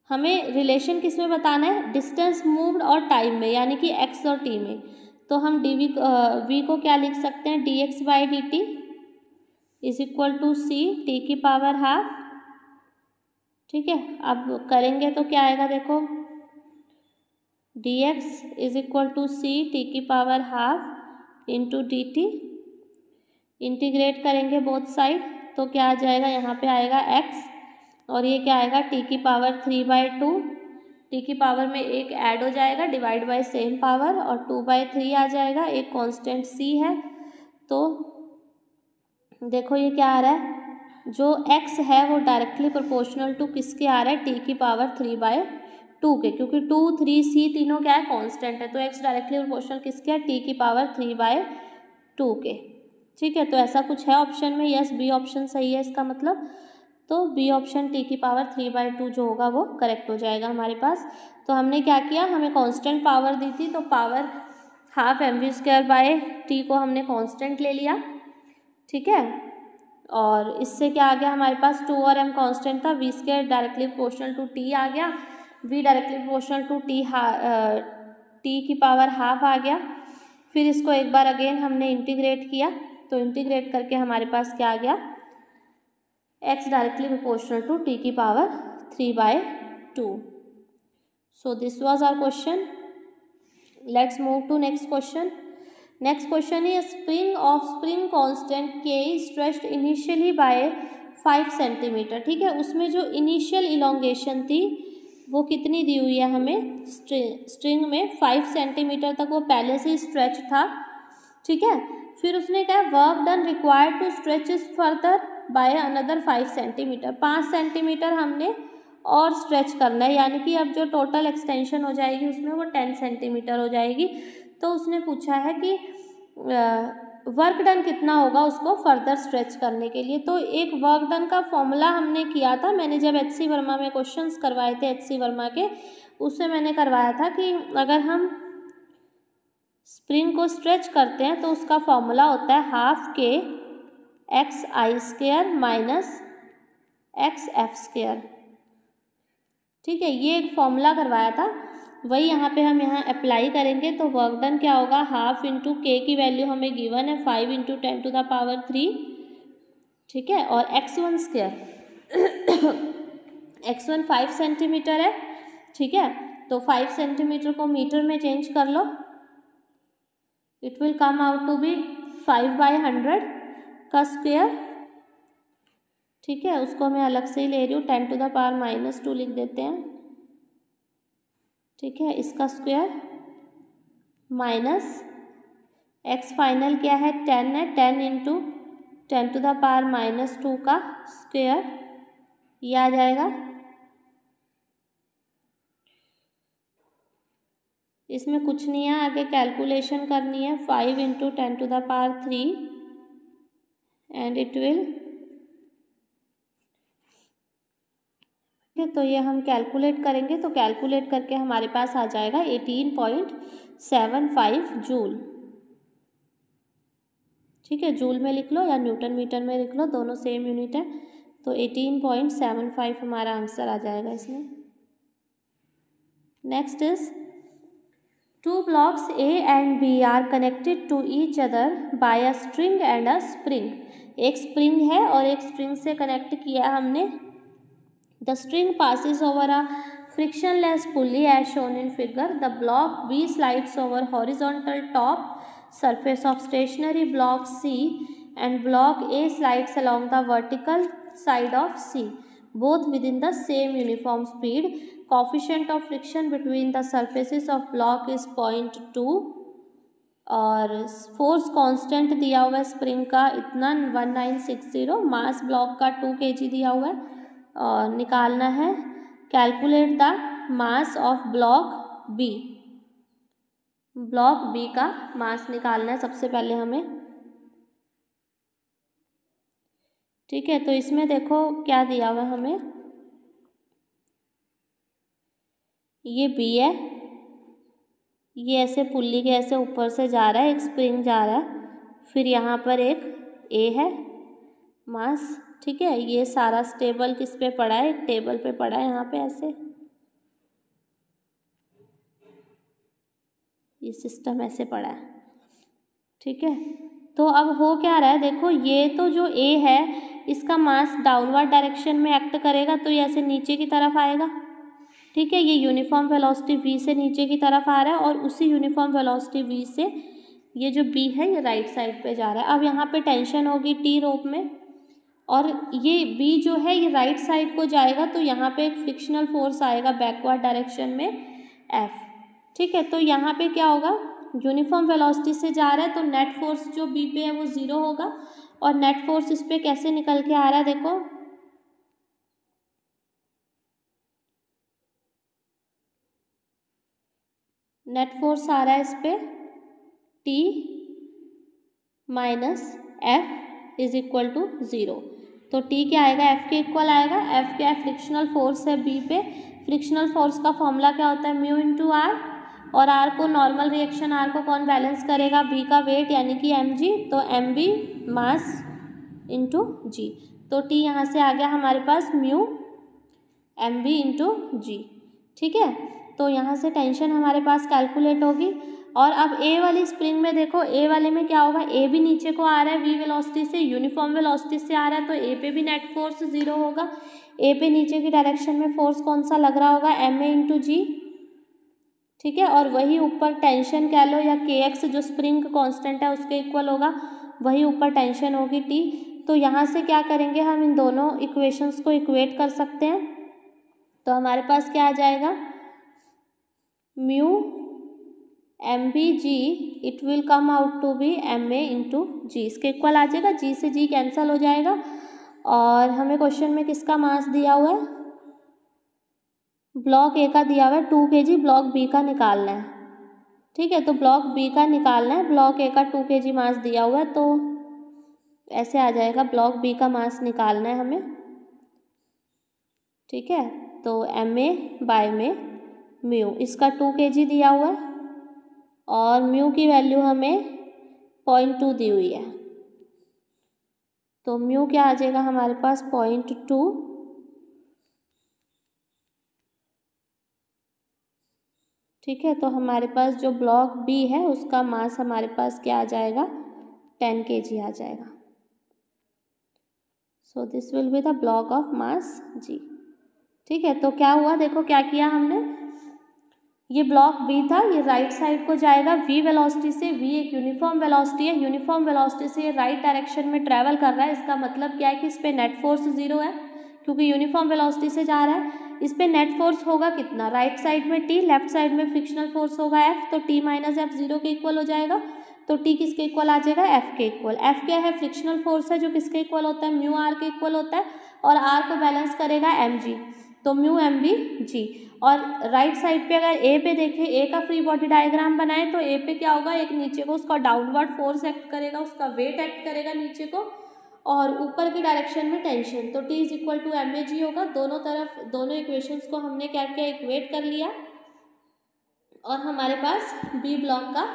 हमें रिलेशन किस में बताना है, डिस्टेंस मूव्ड और टाइम में, यानी कि x और t में। तो हम v को क्या लिख सकते हैं, dx by d t is equal to c t की पावर हाफ, ठीक है। अब करेंगे तो क्या आएगा देखो, dx is equal to c t की power half into d t, integrate करेंगे बोथ साइड तो क्या आ जाएगा, यहाँ पे आएगा x, और ये क्या आएगा, t की पावर 3/2, t की पावर में एक ऐड हो जाएगा, डिवाइड बाय सेम पावर, और 2/3 आ जाएगा, एक कांस्टेंट c है। तो देखो ये क्या आ रहा है, जो x है वो डायरेक्टली प्रोपोर्शनल टू किसके आ रहा है, t की पावर 3/2 के, क्योंकि 2, 3, c तीनों क्या है, कांस्टेंट है, तो x डायरेक्टली प्रोपोर्शनल किसके है, t की पावर 3/2 के, ठीक है। तो ऐसा कुछ है ऑप्शन में, यस बी ऑप्शन सही है इसका मतलब। तो बी ऑप्शन t की पावर 3/2 जो होगा वो करेक्ट हो जाएगा हमारे पास। तो हमने क्या किया, हमें कांस्टेंट पावर दी थी, तो power half m v square by t को हमने कांस्टेंट ले लिया, ठीक है। और इससे क्या आ गया हमारे पास, 2 और m कांस्टेंट था, v square directly proportional to t आ गया, v directly proportional to t की पावर हाफ आ गया। फिर इसको एक बार अगेन हमने इंटीग्रेट किया, तो इंटीग्रेट करके हमारे पास क्या आ गया, x directly proportional to t की power 3/2। So this was our question. Let's move to next question. Next question है, spring of spring constant k stretched initially by 5 centimetre. ठीक है, उसमें जो इनिशियल इलोंगेशन थी वो कितनी दी हुई है हमें, स्ट्रिंग में 5 सेंटीमीटर तक वो पहले से स्ट्रेच था। ठीक है, फिर उसने कहा work done required to stretch is further by another 5 centimetre. 5 centimetre हमने और स्ट्रेच करना है, यानी कि अब जो टोटल एक्सटेंशन हो जाएगी उसमें वो 10 सेंटीमीटर हो जाएगी। तो उसने पूछा है कि वर्क डन कितना होगा उसको फर्दर स्ट्रेच करने के लिए। तो एक वर्क डन का फॉर्मूला हमने किया था, मैंने जब HC वर्मा में क्वेश्चंस करवाए थे HC वर्मा के, उससे मैंने करवाया था कि अगर हम स्प्रिंग को स्ट्रेच करते हैं तो उसका फॉर्मूला होता है हाफ के XI² माइनस XF²। ठीक है, ये एक फॉर्मूला करवाया था, वही यहाँ पे हम यहाँ अप्लाई करेंगे। तो वर्क डन क्या होगा, हाफ इंटू के की वैल्यू हमें गिवन है 5 इंटू 10⁻3। ठीक है, और x1², x1 5 सेंटीमीटर है। ठीक है, तो 5 सेंटीमीटर को मीटर में चेंज कर लो, it will come out to be 5/100 का स्क्वायर। ठीक है, उसको मैं अलग से ही ले रही हूँ, 10⁻⁻2 लिख देते हैं। ठीक है, इसका स्क्वायर माइनस x फाइनल क्या है, 10 है, 10 इंटू 10⁻⁻2 का स्क्वायर, ये आ जाएगा। इसमें कुछ नहीं है, आगे कैलकुलेशन करनी है, 5 इंटू 10⁻3 एंड इट विल। तो ये हम कैलकुलेट करेंगे, तो कैलकुलेट करके हमारे पास आ जाएगा 18.75 जूल। ठीक है, जूल में लिख लो या न्यूटन मीटर में लिख लो, दोनों सेम यूनिट है। तो 18.75 हमारा आंसर आ जाएगा इसमें। Next is 2 blocks A and B are connected to each other by a string and a spring. एक स्प्रिंग है और एक स्प्रिंग से कनेक्ट किया हमने। The string passes over a frictionless pulley as shown in figure. The block B slides over horizontal top surface of stationary block C and block A slides along the vertical side of C, both within the same uniform speed. Coefficient of friction between the surfaces of block is 0.2 और force constant दिया हुआ है spring का इतना 1960, मास block का 2 kg दिया हुआ है और निकालना है calculate the mass of block B. Block B का मास निकालना है सबसे पहले हमें। ठीक है, तो इसमें देखो क्या दिया हुआ है हमें, ये बी है, ये ऐसे पुल्ली के ऐसे ऊपर से जा रहा है, एक स्प्रिंग जा रहा है, फिर यहाँ पर एक ए है मास। ठीक है, ये सारा स्टेबल किस पे पड़ा है, एक टेबल पे पड़ा है यहाँ पे ऐसे, ये सिस्टम ऐसे पड़ा है। ठीक है, तो अब हो क्या रहा है, देखो ये तो जो ए है इसका मास डाउनवर्ड डायरेक्शन में एक्ट करेगा, तो ये ऐसे नीचे की तरफ आएगा। ठीक है, ये यूनिफॉर्म वेलोसिटी v से नीचे की तरफ आ रहा है और उसी यूनिफॉर्म वेलोसिटी v से ये जो b है ये राइट साइड पे जा रहा है। अब यहाँ पे टेंशन होगी t रोप में और ये b जो है ये राइट साइड को जाएगा, तो यहाँ पे एक फ्रिक्शनल फोर्स आएगा बैकवर्ड डायरेक्शन में F। ठीक है, तो यहाँ पे क्या होगा, यूनिफॉर्म वेलोसिटी से जा रहा है तो नेट फोर्स जो b पे है वो 0 होगा और नेट फोर्स इस पे कैसे निकल के आ रहा है, देखो नेट फोर्स आ रहा है इस पे T minus F is equal to 0। तो T क्या आएगा, F के इक्वल आएगा। F क्या है, फ्रिक्शनल फोर्स है B पे। फ्रिक्शनल फोर्स का फॉर्मूला क्या होता है, म्यू इंटू आर, और आर को नॉर्मल रिएक्शन आर को कौन बैलेंस करेगा, B का वेट यानी कि mg, तो mb मास इंटू जी। तो टी यहाँ से आ गया हमारे पास म्यू एम बी इंटू जी। ठीक है, तो यहाँ से टेंशन हमारे पास कैलकुलेट होगी। और अब ए वाली स्प्रिंग में देखो, ए वाले में क्या होगा, ए भी नीचे को आ रहा है वी वेलोसिटी से, यूनिफॉर्म वेलोसिटी से आ रहा है, तो ए पे भी नेट फोर्स 0 होगा। ए पे नीचे की डायरेक्शन में फोर्स कौन सा लग रहा होगा, एम ए इंटू जी। ठीक है, और वही ऊपर टेंशन कह लो या के एक्स जो स्प्रिंग कांस्टेंट है उसके इक्वल होगा, वही ऊपर टेंशन होगी टी। तो यहाँ से क्या करेंगे, हम इन दोनों इक्वेशंस को इक्वेट कर सकते हैं। तो हमारे पास क्या आ जाएगा, mu m B g it will come out to be m A into g, इसके इक्वल आ जाएगा, जी से जी कैंसिल हो जाएगा। और हमें क्वेश्चन में किसका मास दिया हुआ है, ब्लॉक ए का दिया हुआ है 2 kg, ब्लॉक बी का निकालना है। ठीक है, तो ब्लॉक बी का निकालना है, ब्लॉक ए का 2 kg मास दिया हुआ है, तो ऐसे आ जाएगा, ब्लॉक बी का मास निकालना है हमें। ठीक है, तो एम ए बाय में म्यू, इसका 2 kg दिया हुआ है और म्यू की वैल्यू हमें 0.2 दी हुई है, तो म्यू क्या आ जाएगा हमारे पास 0.2। ठीक है, तो हमारे पास जो ब्लॉक बी है उसका मास हमारे पास क्या आ जाएगा, 10 kg आ जाएगा। So this will be the block of mass g. ठीक है, तो क्या हुआ, देखो क्या किया हमने, ये ब्लॉक बी था, ये राइट साइड को जाएगा वी वेलोसिटी से, वी एक यूनिफॉर्म वेलोसिटी है, यूनिफॉर्म वेलोसिटी से ये राइट डायरेक्शन में ट्रैवल कर रहा है। इसका मतलब क्या है कि इस पे नेट फोर्स 0 है, क्योंकि यूनिफॉर्म वेलोसिटी से जा रहा है। इस पे नेट फोर्स होगा कितना, राइट साइड में टी, लेफ्ट साइड में फ्रिक्शनल फोर्स होगा एफ, तो टी माइनस एफ 0 के इक्वल हो जाएगा। तो टी किसके इक्वल आ जाएगा, एफ के इक्वल। एफ क्या है, फ्रिक्शनल फोर्स है जो किसके इक्वल होता है, म्यू आर के इक्वल होता है, और आर को बैलेंस करेगा एम जी, तो म्यू एम बी जी। और राइट साइड पे अगर ए पे देखें, ए का फ्री बॉडी डायग्राम बनाए, तो ए पे क्या होगा, एक नीचे को उसका डाउनवर्ड फोर्स एक्ट करेगा, उसका वेट एक्ट करेगा नीचे को, और ऊपर की डायरेक्शन में टेंशन, तो T is equal to m A g होगा। दोनों तरफ दोनों इक्वेशंस को हमने क्या किया, इक्वेट कर लिया, और हमारे पास बी ब्लॉक का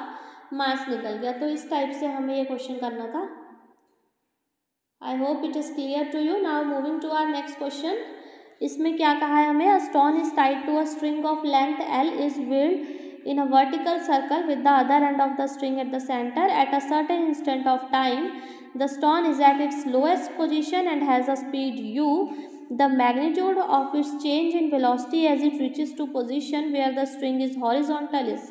मास निकल गया। तो इस टाइप से हमें ये क्वेश्चन करना था। I hope it is clear to you. Now moving to our next question. इसमें क्या कहा है हमें, a stone is tied to a string of length L is whirled in a vertical circle with the other end of the string at the center. At a certain instant of time, the stone is at its lowest position and has a speed u. The magnitude of its change in velocity as it reaches to position where the string is horizontal is.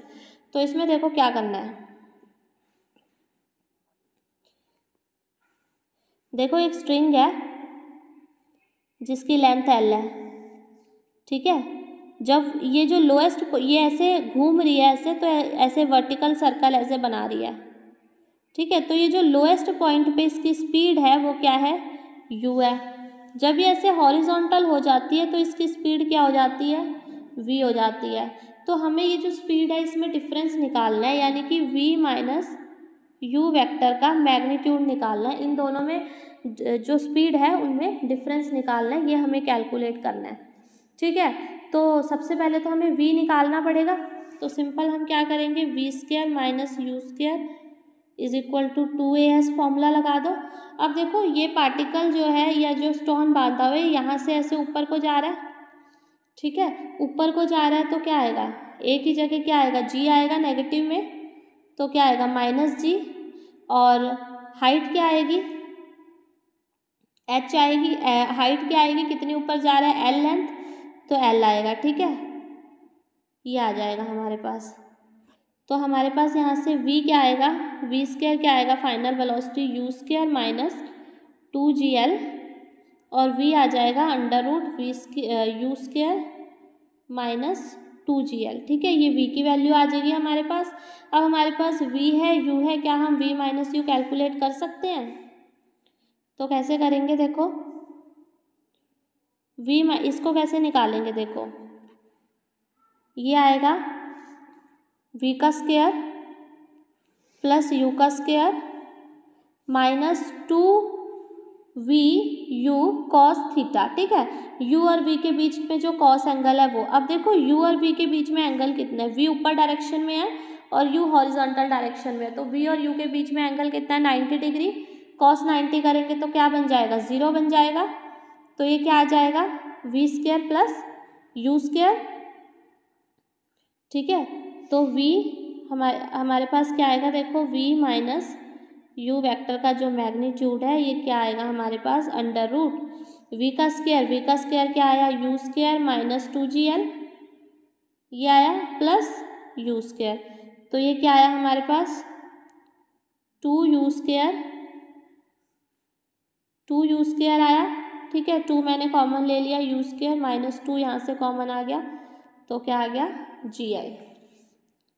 तो इसमें देखो क्या करना है, देखो एक string है जिसकी लेंथ एल है। ठीक है, जब ये जो लोएस्ट, ये ऐसे घूम रही है ऐसे, तो ऐसे वर्टिकल सर्कल ऐसे बना रही है। ठीक है, तो ये जो लोएस्ट पॉइंट पे इसकी स्पीड है वो क्या है, u है। जब ये ऐसे हॉरिजॉन्टल हो जाती है तो इसकी स्पीड क्या हो जाती है, v हो जाती है। तो हमें ये जो स्पीड है इसमें डिफरेंस निकालना है, यानी कि v माइनस u वेक्टर का मैग्नीट्यूड निकालना है। इन दोनों में जो स्पीड है उनमें डिफरेंस निकालना है, ये हमें कैलकुलेट करना है। ठीक है, तो सबसे पहले तो हमें v निकालना पड़ेगा। तो सिंपल हम क्या करेंगे, v square minus u square is equal to 2as formula लगा दो। अब देखो ये पार्टिकल जो है या जो स्टोन बांधा हुआ है यहाँ से ऐसे ऊपर को जा रहा है। ठीक है, ऊपर को जा रहा है तो क्या आएगा, a की जगह क्या आएगा, g आएगा नेगेटिव में, तो क्या आएगा माइनस जी, और हाइट क्या आएगी, h आएगी, हाइट क्या आएगी, कितनी ऊपर जा रहा है, l लेंथ, तो l आएगा। ठीक है, ये आ जाएगा हमारे पास। तो हमारे पास यहाँ से v क्या आएगा, v स्क्वायर क्या आएगा, final velocity u square minus 2gl, और v आ जाएगा under root u square minus 2gl। ठीक है, ये v की वैल्यू आ जाएगी हमारे पास। अब हमारे पास v है, u है, क्या हम v माइनस यू कैलकुलेट कर सकते हैं? तो कैसे करेंगे, देखो इसको कैसे निकालेंगे, देखो ये आएगा v का स्क्वायर प्लस u का square minus 2v u cos theta. ठीक है, u और v के बीच में जो कॉस एंगल है वो, अब देखो u और v के बीच में एंगल कितना है, v ऊपर डायरेक्शन में है और u हॉरिजॉन्टल डायरेक्शन में है, तो v और u के बीच में एंगल कितना है, 90 डिग्री। cos 90 करेंगे तो क्या बन जाएगा, 0 बन जाएगा। तो ये क्या आ जाएगा, v square plus you square. ठीक है, तो v हमारे पास क्या आएगा, देखो v माइनस u वेक्टर का जो मैग्नीट्यूड है ये क्या आएगा हमारे पास, अंडर रूट v का स्क्वायर क्या आया, u स्क्वायर माइनस 2gl, ये आया प्लस u स्क्वायर। तो ये क्या आया हमारे पास, 2u स्क्वायर आया। ठीक है, 2 मैंने कॉमन ले लिया, u स्क्वायर माइनस 2 यहाँ से कॉमन आ गया, तो क्या आ गया, gl।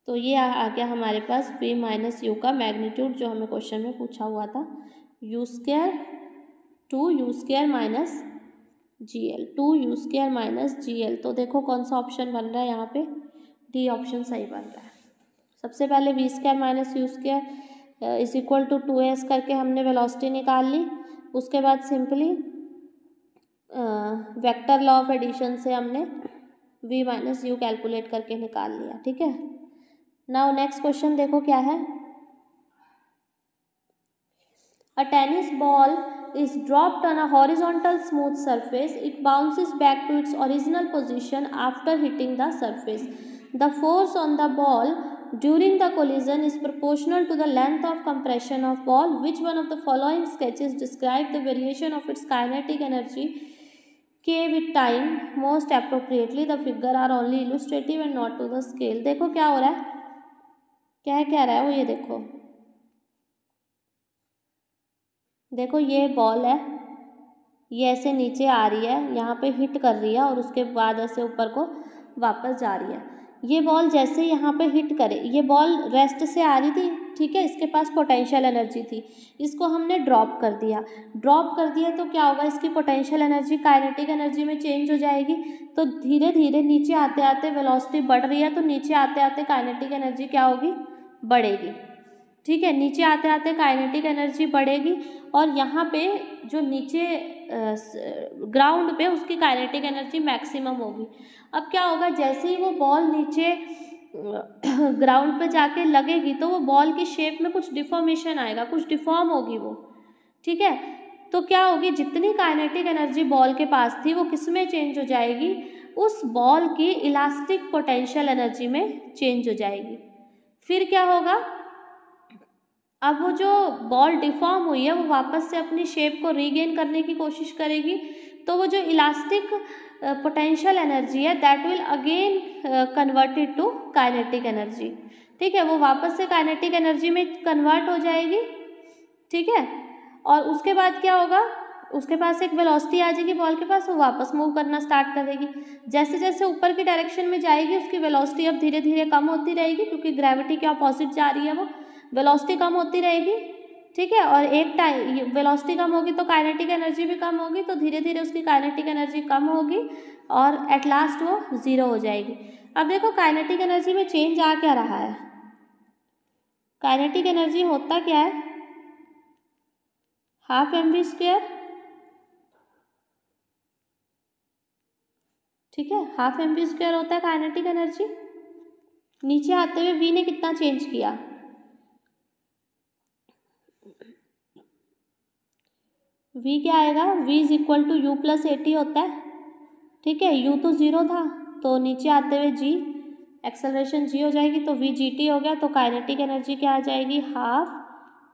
तो ये आ गया हमारे पास v माइनस यू का मैग्नीट्यूड जो हमें क्वेश्चन में पूछा हुआ था, u square 2u square minus gl, 2u square minus gl। तो देखो कौन सा ऑप्शन बन रहा है यहाँ पे, डी ऑप्शन सही बन रहा है। सबसे पहले v square minus u square is equal to 2s करके हमने वेलोसिटी निकाल ली। उसके बाद simply vector law of addition से हमने v माइनस यू कैलकुलेट करके निकाल लिया। ठीक है, नाउ नेक्स्ट क्वेश्चन देखो क्या है, a tennis ball is dropped on a horizontal smooth surface. It bounces back to its original position after hitting the surface. The force on the ball during the collision is proportional to the length of compression of ball. Which one of the following sketches describe the variation of its kinetic energy k with time most appropriately? The figure are only illustrative and not to the scale. देखो क्या हो रहा है, क्या रहा है वो, ये देखो ये बॉल है, ये ऐसे नीचे आ रही है, यहाँ पे हिट कर रही है और उसके बाद ऐसे ऊपर को वापस जा रही है। ये बॉल जैसे यहाँ पे हिट करे, ये बॉल रेस्ट से आ रही थी, ठीक है, इसके पास पोटेंशियल एनर्जी थी, इसको हमने ड्रॉप कर दिया तो क्या होगा, इसकी पोटेंशियल एनर्जी काइनेटिक एनर्जी में चेंज हो जाएगी। तो धीरे धीरे नीचे आते आते वेलोसिटी बढ़ रही है, तो नीचे आते आते काइनेटिक एनर्जी क्या होगी, बढ़ेगी। ठीक है, नीचे आते आते काइनेटिक एनर्जी बढ़ेगी और यहाँ पे जो नीचे ग्राउंड पे उसकी काइनेटिक एनर्जी मैक्सिमम होगी। अब क्या होगा, जैसे ही वो बॉल नीचे ग्राउंड पे जाके लगेगी तो वो बॉल की शेप में कुछ डिफॉर्मेशन आएगा, कुछ डिफॉर्म होगी वो। ठीक है, तो क्या होगी, जितनी काइनेटिक एनर्जी बॉल के पास थी वो किस में चेंज हो जाएगी, उस बॉल की इलास्टिक पोटेंशियल एनर्जी में चेंज हो जाएगी। फिर क्या होगा, अब वो जो बॉल डिफॉर्म हुई है वो वापस से अपनी शेप को रीगेन करने की कोशिश करेगी, तो वो जो इलास्टिक पोटेंशियल एनर्जी है that will again converted to kinetic energy. ठीक है, वो वापस से काइनेटिक एनर्जी में कन्वर्ट हो जाएगी। ठीक है, और उसके बाद क्या होगा, उसके पास एक वेलोसिटी आ जाएगी बॉल के पास, वो वापस मूव करना स्टार्ट कर देगी। जैसे जैसे ऊपर की डायरेक्शन में जाएगी उसकी वेलोसिटी अब धीरे धीरे कम होती रहेगी, क्योंकि ग्रेविटी के अपोजिट जा रही है, वो वेलोसिटी कम होती रहेगी। ठीक है, और एक टाइम वेलोसिटी कम होगी तो काइनेटिक एनर्जी भी कम होगी, तो धीरे धीरे उसकी काइनेटिक एनर्जी कम होगी और एट लास्ट वो 0 हो जाएगी। अब देखो काइनेटिक एनर्जी में चेंज आ क्या रहा है, काइनेटिक एनर्जी होता क्या है, हाफ mv स्क्वायर। ठीक है, हाफ mv स्क्वायर होता है काइनेटिक एनर्जी। नीचे आते हुए v ने कितना चेंज किया, v क्या आएगा, v is equal to u plus a t होता है। ठीक है, u तो 0 था, तो नीचे आते हुए g, एक्सेलरेशन g हो जाएगी, तो v gt हो गया। तो काइनेटिक एनर्जी क्या आ जाएगी, हाफ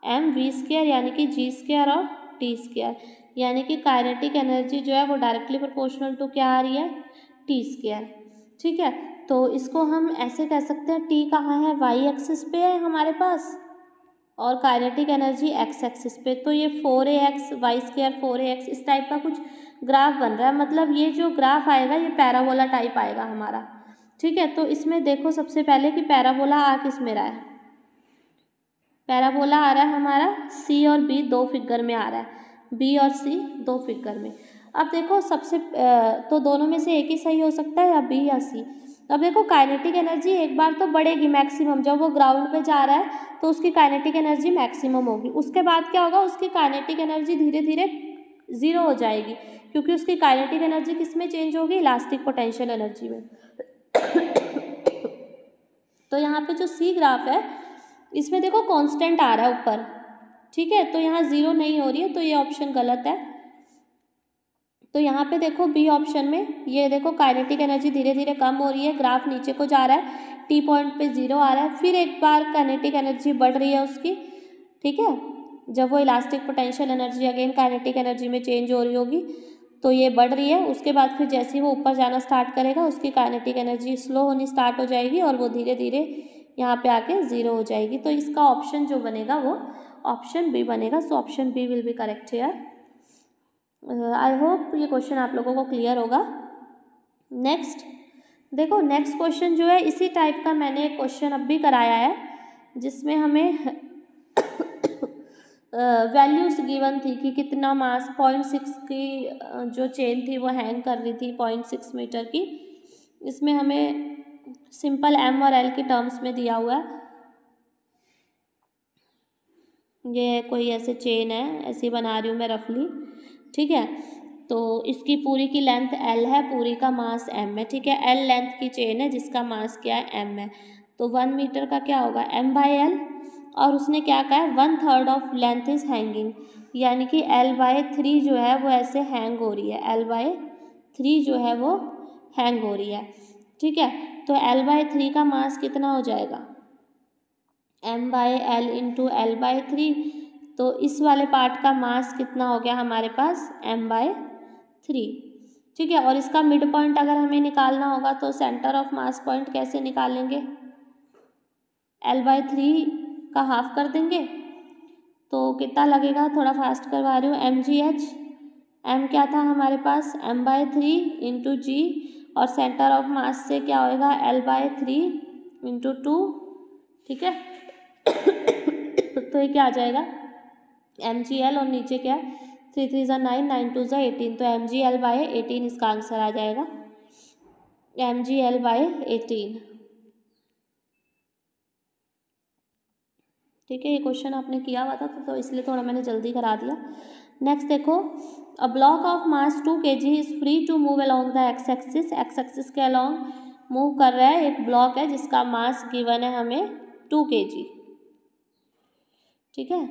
mv स्क्वायर यानी कि g स्क्वायर और t स्क्वायर, यानी कि काइनेटिक एनर्जी जो है वो डायरेक्टली प्रोपोर्शनल टू क्या आ रही है, t स्क्वायर। ठीक है, तो इसको हम ऐसे कह सकते हैं, t कहाँ है, y एक्सिस पे है हमारे पास और काइनेटिक एनर्जी x एक्सिस पे, तो ये 4ax y स्क्वायर 4ax इस टाइप का कुछ ग्राफ बन रहा है। मतलब ये जो ग्राफ आएगा ये पैराबोला टाइप आएगा हमारा। ठीक है, तो इसमें देखो सबसे पहले कि पैराबोला आ किस में रहा है, पैराबोला आ रहा है हमारा c और b दो फिगर में आ रहा है, b और c दो फिगर में। अब देखो सबसे तो दोनों में से एक ही सही हो सकता है, या b या c। अब देखो काइनेटिक एनर्जी एक बार तो बढ़ेगी मैक्सिमम, जब वो ग्राउंड पे जा रहा है तो उसकी काइनेटिक एनर्जी मैक्सिमम होगी। उसके बाद क्या होगा, उसकी काइनेटिक एनर्जी धीरे धीरे 0 हो जाएगी, क्योंकि उसकी काइनेटिक एनर्जी किस में चेंज होगी, इलास्टिक पोटेंशियल एनर्जी में। तो यहाँ पे जो सी ग्राफ है इसमें देखो कांस्टेंट आ रहा है ऊपर, ठीक है, तो यहाँ ज़ीरो नहीं हो रही है, तो ये ऑप्शन गलत है। तो यहाँ पे देखो बी ऑप्शन में ये देखो काइनेटिक एनर्जी धीरे धीरे कम हो रही है, ग्राफ नीचे को जा रहा है, टी पॉइंट पे ज़ीरो आ रहा है, फिर एक बार काइनेटिक एनर्जी बढ़ रही है उसकी, ठीक है। जब वो elastic potential energy again kinetic energy में चेंज हो रही होगी तो ये बढ़ रही है, उसके बाद फिर जैसे ही वो ऊपर जाना स्टार्ट करेगा उसकी काइनेटिक एनर्जी स्लो होनी स्टार्ट हो जाएगी और वो धीरे धीरे यहाँ पे आके ज़ीरो हो जाएगी। तो इसका ऑप्शन जो बनेगा वो ऑप्शन बी बनेगा। So option B will be correct here. I hope ये क्वेश्चन आप लोगों को क्लियर होगा। नेक्स्ट देखो, नेक्स्ट क्वेश्चन जो है इसी टाइप का मैंने एक क्वेश्चन अब भी कराया है जिसमें हमें वैल्यूज गिवन थी कि कितना मास 0.6 की जो चेन थी वो हैंग कर रही थी 0.6 मीटर की। इसमें हमें सिंपल एम और एल के टर्म्स में दिया हुआ है। ये कोई ऐसे चेन है, ऐसी बना रही हूँ मैं रफली, ठीक है। तो इसकी पूरी की लेंथ एल है, पूरी का मास एम है, ठीक है। एल लेंथ की चेन है जिसका मास क्या है, एम है। तो 1 मीटर का क्या होगा, एम बाई एल। और उसने क्या कहा है, 1/3 ऑफ लेंथ इज हैंगिंग, यानी कि L/3 जो है वो ऐसे हैंग हो रही है, L/3 जो है वो हैंग हो रही है, ठीक है। तो L/3 का मास कितना हो जाएगा, m/l इंटू L/3। तो इस वाले पार्ट का मास कितना हो गया हमारे पास, m/3, ठीक है। और इसका मिड पॉइंट अगर हमें निकालना होगा तो सेंटर ऑफ मास पॉइंट कैसे निकालेंगे, L/3 का हाफ कर देंगे तो कितना लगेगा, थोड़ा फास्ट करवा रही हूँ, mgh। m क्या था हमारे पास, m/3 इंटू जी, और सेंटर ऑफ मास से क्या होएगा, L/3 इंटू 2, ठीक है। तो ये क्या आ जाएगा, mgl, और नीचे क्या है, 3 3 ज़ा 9, 9 2 ज़ा 18, तो mgl/18 इसका आंसर आ जाएगा, mgl/18, ठीक है। ये क्वेश्चन आपने किया हुआ था तो इसलिए थोड़ा मैंने जल्दी करा दिया। नेक्स्ट देखो, a block of mass 2 kg is free to move along the x axis. X axis के अलोंग मूव कर रहा है एक ब्लॉक है जिसका मास गिवन है हमें 2 kg, ठीक है।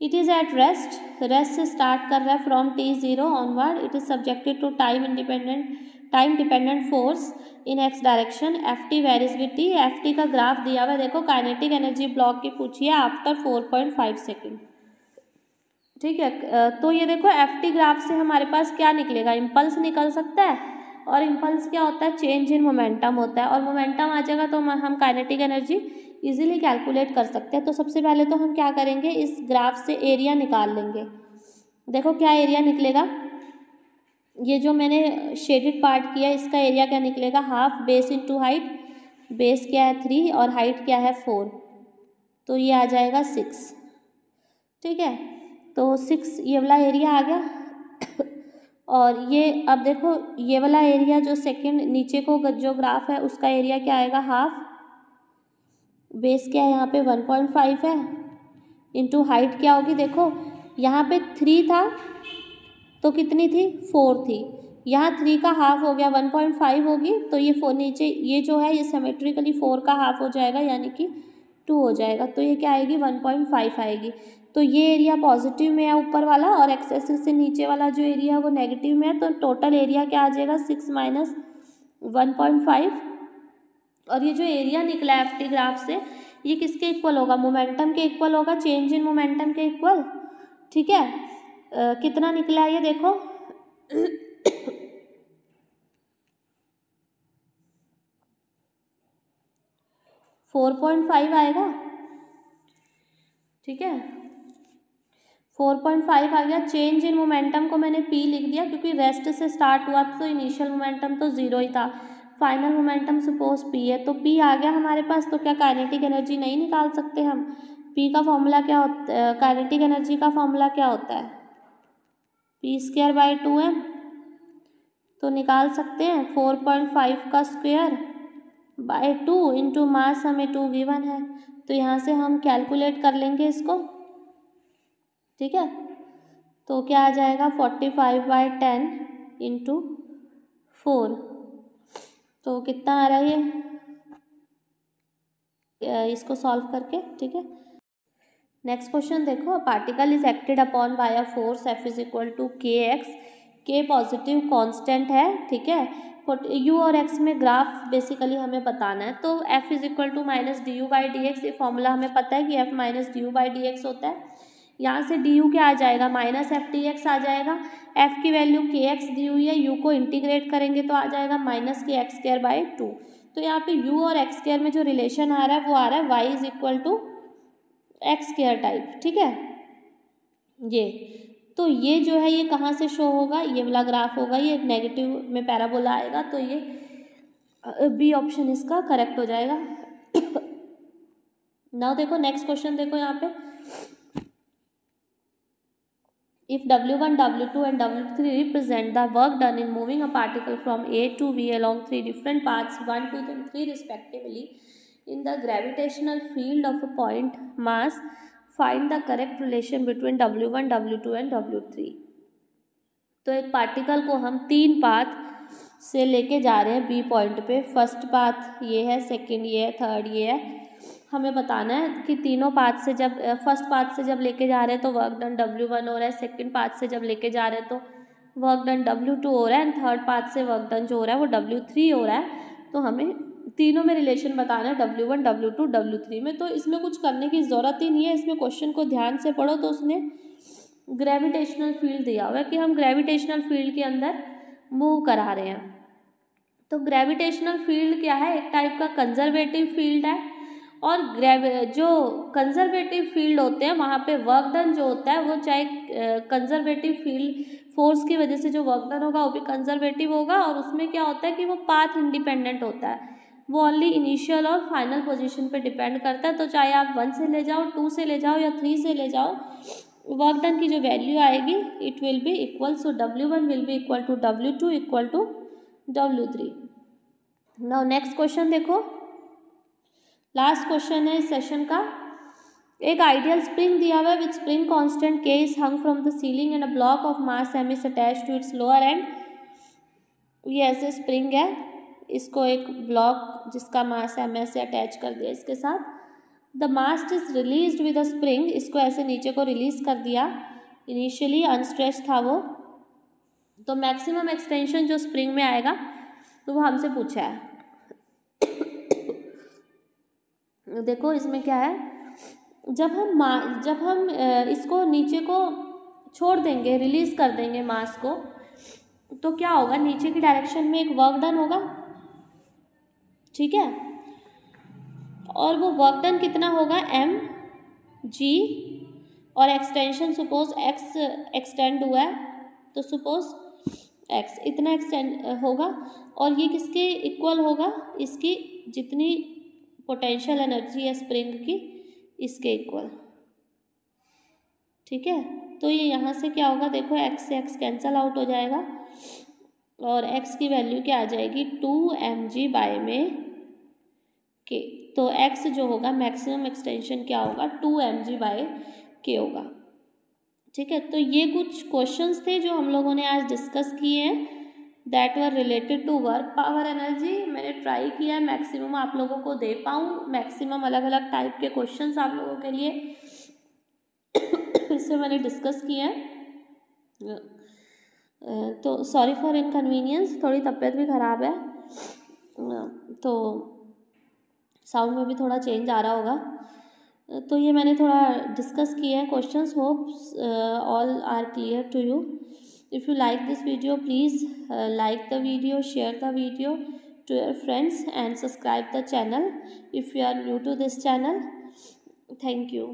It is at rest, rest से स्टार्ट कर रहा है from t0 onward. It is subjected to time dependent force in x direction, ft varies with t। ft का ग्राफ दिया हुआ है, देखो काइनेटिक एनर्जी ब्लॉक की पूछी है आफ्टर 4.5 सेकेंड, ठीक है। तो ये देखो ft ग्राफ से हमारे पास क्या निकलेगा, इम्पल्स निकल सकता है, और इम्पल्स क्या होता है, चेंज इन मोमेंटम होता है, और मोमेंटम आ जाएगा तो हम काइनेटिक एनर्जी इजीली कैलकुलेट कर सकते हैं। तो सबसे पहले तो हम क्या करेंगे, इस ग्राफ से एरिया निकाल लेंगे। देखो क्या एरिया निकलेगा, ये जो मैंने शेडेड पार्ट किया है इसका एरिया क्या निकलेगा, half base into height, base क्या है 3 और हाइट क्या है 4, तो ये आ जाएगा 6, ठीक है। तो 6 ये वाला एरिया आ गया। और ये अब देखो ये वाला एरिया जो सेकंड नीचे को जो ग्राफ है उसका एरिया क्या आएगा, हाफ, बेस क्या है यहाँ पे 1.5 है, इंटू हाइट क्या होगी, देखो यहाँ पे 3 था तो कितनी थी, 4 थी, यहाँ 3 का हाफ हो गया 1.5 होगी, तो ये 4 नीचे ये जो है ये सिमेट्रिकली 4 का हाफ हो जाएगा यानी कि 2 हो जाएगा, तो ये क्या आएगी 1.5 आएगी। तो ये एरिया पॉजिटिव में है ऊपर वाला, और एक्स एक्सिस से नीचे वाला जो एरिया है वो नेगेटिव में है, तो टोटल एरिया क्या आ जाएगा 6 माइनस 1.5। और ये जो एरिया निकला है ft ग्राफ से ये किसके इक्वल होगा, मोमेंटम के इक्वल होगा, चेंज इन मोमेंटम के इक्वल, ठीक है। कितना निकला है ये देखो, 4.5 आएगा, ठीक है। 4.5 आ गया। चेंज इन मोमेंटम को मैंने p लिख दिया क्योंकि रेस्ट से स्टार्ट हुआ तो इनिशियल मोमेंटम तो 0 ही था, फाइनल मोमेंटम सपोज p है, तो p आ गया हमारे पास। तो क्या काइनेटिक एनर्जी नहीं निकाल सकते हम, p का फॉर्मूला क्या होता है, काइनेटिक एनर्जी का फॉर्मूला क्या होता है, p²/2m, तो निकाल सकते हैं 4.5 का स्क्वायर बाय 2 इंटू मास, हमें 2 गिवन है, तो यहाँ से हम कैलकुलेट कर लेंगे इसको, ठीक है। तो क्या आ जाएगा 45/10 इंटू 4, तो कितना आ रहा है ये, इसको सॉल्व करके, ठीक है। नेक्स्ट क्वेश्चन देखो, particle is acted upon by a force F is equal to k x, k positive constant है, ठीक है। यू और एक्स में ग्राफ बेसिकली हमें बताना है, तो F is equal to minus d u by d x, ये फॉर्मूला हमें पता है कि F minus d u by d x होता है। यहाँ से डी यू क्या आ जाएगा, माइनस एफ डी एक्स आ जाएगा। F की वैल्यू के एक्स दी हुई है, यू को इंटीग्रेट करेंगे तो आ जाएगा minus k x square by two. तो यहाँ पे यू और एक्स स्क्वायर में जो रिलेशन आ रहा है वो आ रहा है y is equal to x square type, ठीक है। ये तो ये जो है ये कहाँ से शो होगा, ये वाला ग्राफ होगा, ये नेगेटिव में पैराबोला आएगा, तो ये बी ऑप्शन इसका करेक्ट हो जाएगा। नाउ देखो नेक्स्ट क्वेश्चन देखो यहाँ पे, if W1, W2 and W3 represent the work done in moving a particle from A to B along three different paths 1, 2 and 3 respectively in the gravitational field of a point mass, find the correct relation between W1, W2 and W3। तो एक particle को हम तीन path से लेके जा रहे हैं बी पॉइंट पे, फर्स्ट पाथ ये है, सेकंड ये है, थर्ड ये है। हमें बताना है कि तीनों पाथ से जब फर्स्ट पाथ से जब लेके जा रहे हैं तो वर्क डन W1 हो रहा है, सेकंड पाथ से जब लेके जा रहे हैं तो वर्क डन W2 हो रहा है, एंड थर्ड पाथ से वर्क डन जो हो रहा है वो W3 हो रहा है। तो हमें तीनों में रिलेशन बताना है W1, W2, W3 में। तो इसमें कुछ करने की ज़रूरत ही नहीं है, इसमें क्वेश्चन को ध्यान से पढ़ो तो उसने ग्रेविटेशनल फील्ड दिया हुआ है कि हम ग्रेविटेशनल फील्ड के अंदर मूव करा रहे हैं। तो ग्रेविटेशनल फील्ड क्या है, एक टाइप का कंजर्वेटिव फील्ड है, और जो कंजर्वेटिव फील्ड होते हैं वहाँ पे वर्क डन जो होता है वो चाहे कंजर्वेटिव फील्ड फोर्स की वजह से जो वर्क डन होगा वो भी कंजर्वेटिव होगा, और उसमें क्या होता है कि वो पाथ इंडिपेंडेंट होता है, वो ओनली इनिशियल और फाइनल पोजीशन पे डिपेंड करता है। तो चाहे आप 1 से ले जाओ, 2 से ले जाओ या 3 से ले जाओ, वर्क डन की जो वैल्यू आएगी it will be equal, so W1 will be equal to W2 equal to W3। Now next question देखो, लास्ट क्वेश्चन है इस सेशन का। एक आइडियल स्प्रिंग दिया हुआ है with spring constant K is hung from the ceiling and a block of mass M is attached to its lower end. ये ऐसे स्प्रिंग है, इसको एक ब्लॉक जिसका मास M से अटैच कर दिया इसके साथ। The mass is released with a spring, इसको ऐसे नीचे को रिलीज कर दिया, इनिशियली अनस्ट्रेच था वो, तो मैक्सिमम एक्सटेंशन जो स्प्रिंग में आएगा तो वो हमसे पूछा है। देखो इसमें क्या है, जब हम इसको नीचे को छोड़ देंगे, रिलीज कर देंगे मास को, तो क्या होगा, नीचे की डायरेक्शन में एक वर्क डन होगा, ठीक है। और वो वर्क डन कितना होगा, mg, और एक्सटेंशन सपोज x एक्सटेंड हुआ है तो सपोज x इतना एक्सटेंड होगा, और ये किसके इक्वल होगा, इसकी जितनी पोटेंशियल एनर्जी है स्प्रिंग की इसके इक्वल, ठीक है। तो ये यहाँ से क्या होगा, देखो x से x कैंसल आउट हो जाएगा और x की वैल्यू क्या आ जाएगी 2mg बाय में k। तो x जो होगा मैक्सिमम एक्सटेंशन क्या होगा 2mg बाय k होगा, ठीक है। तो ये कुछ क्वेश्चंस थे जो हम लोगों ने आज डिस्कस किए हैं, that were related to work power energy. मैंने ट्राई किया है मैक्सिमम आप लोगों को दे पाऊँ, मैक्सिमम अलग अलग टाइप के क्वेश्चंस आप लोगों के लिए इससे मैंने डिस्कस किया है। तो सॉरी फॉर इनकन्वीनियंस, थोड़ी तबीयत भी ख़राब है तो साउंड में भी थोड़ा चेंज आ रहा होगा। तो ये मैंने थोड़ा डिस्कस किया है questions, hopes all are clear to you. If you like this video, please like the video, share the video to your friends and subscribe the channel if you are new to this channel. Thank you.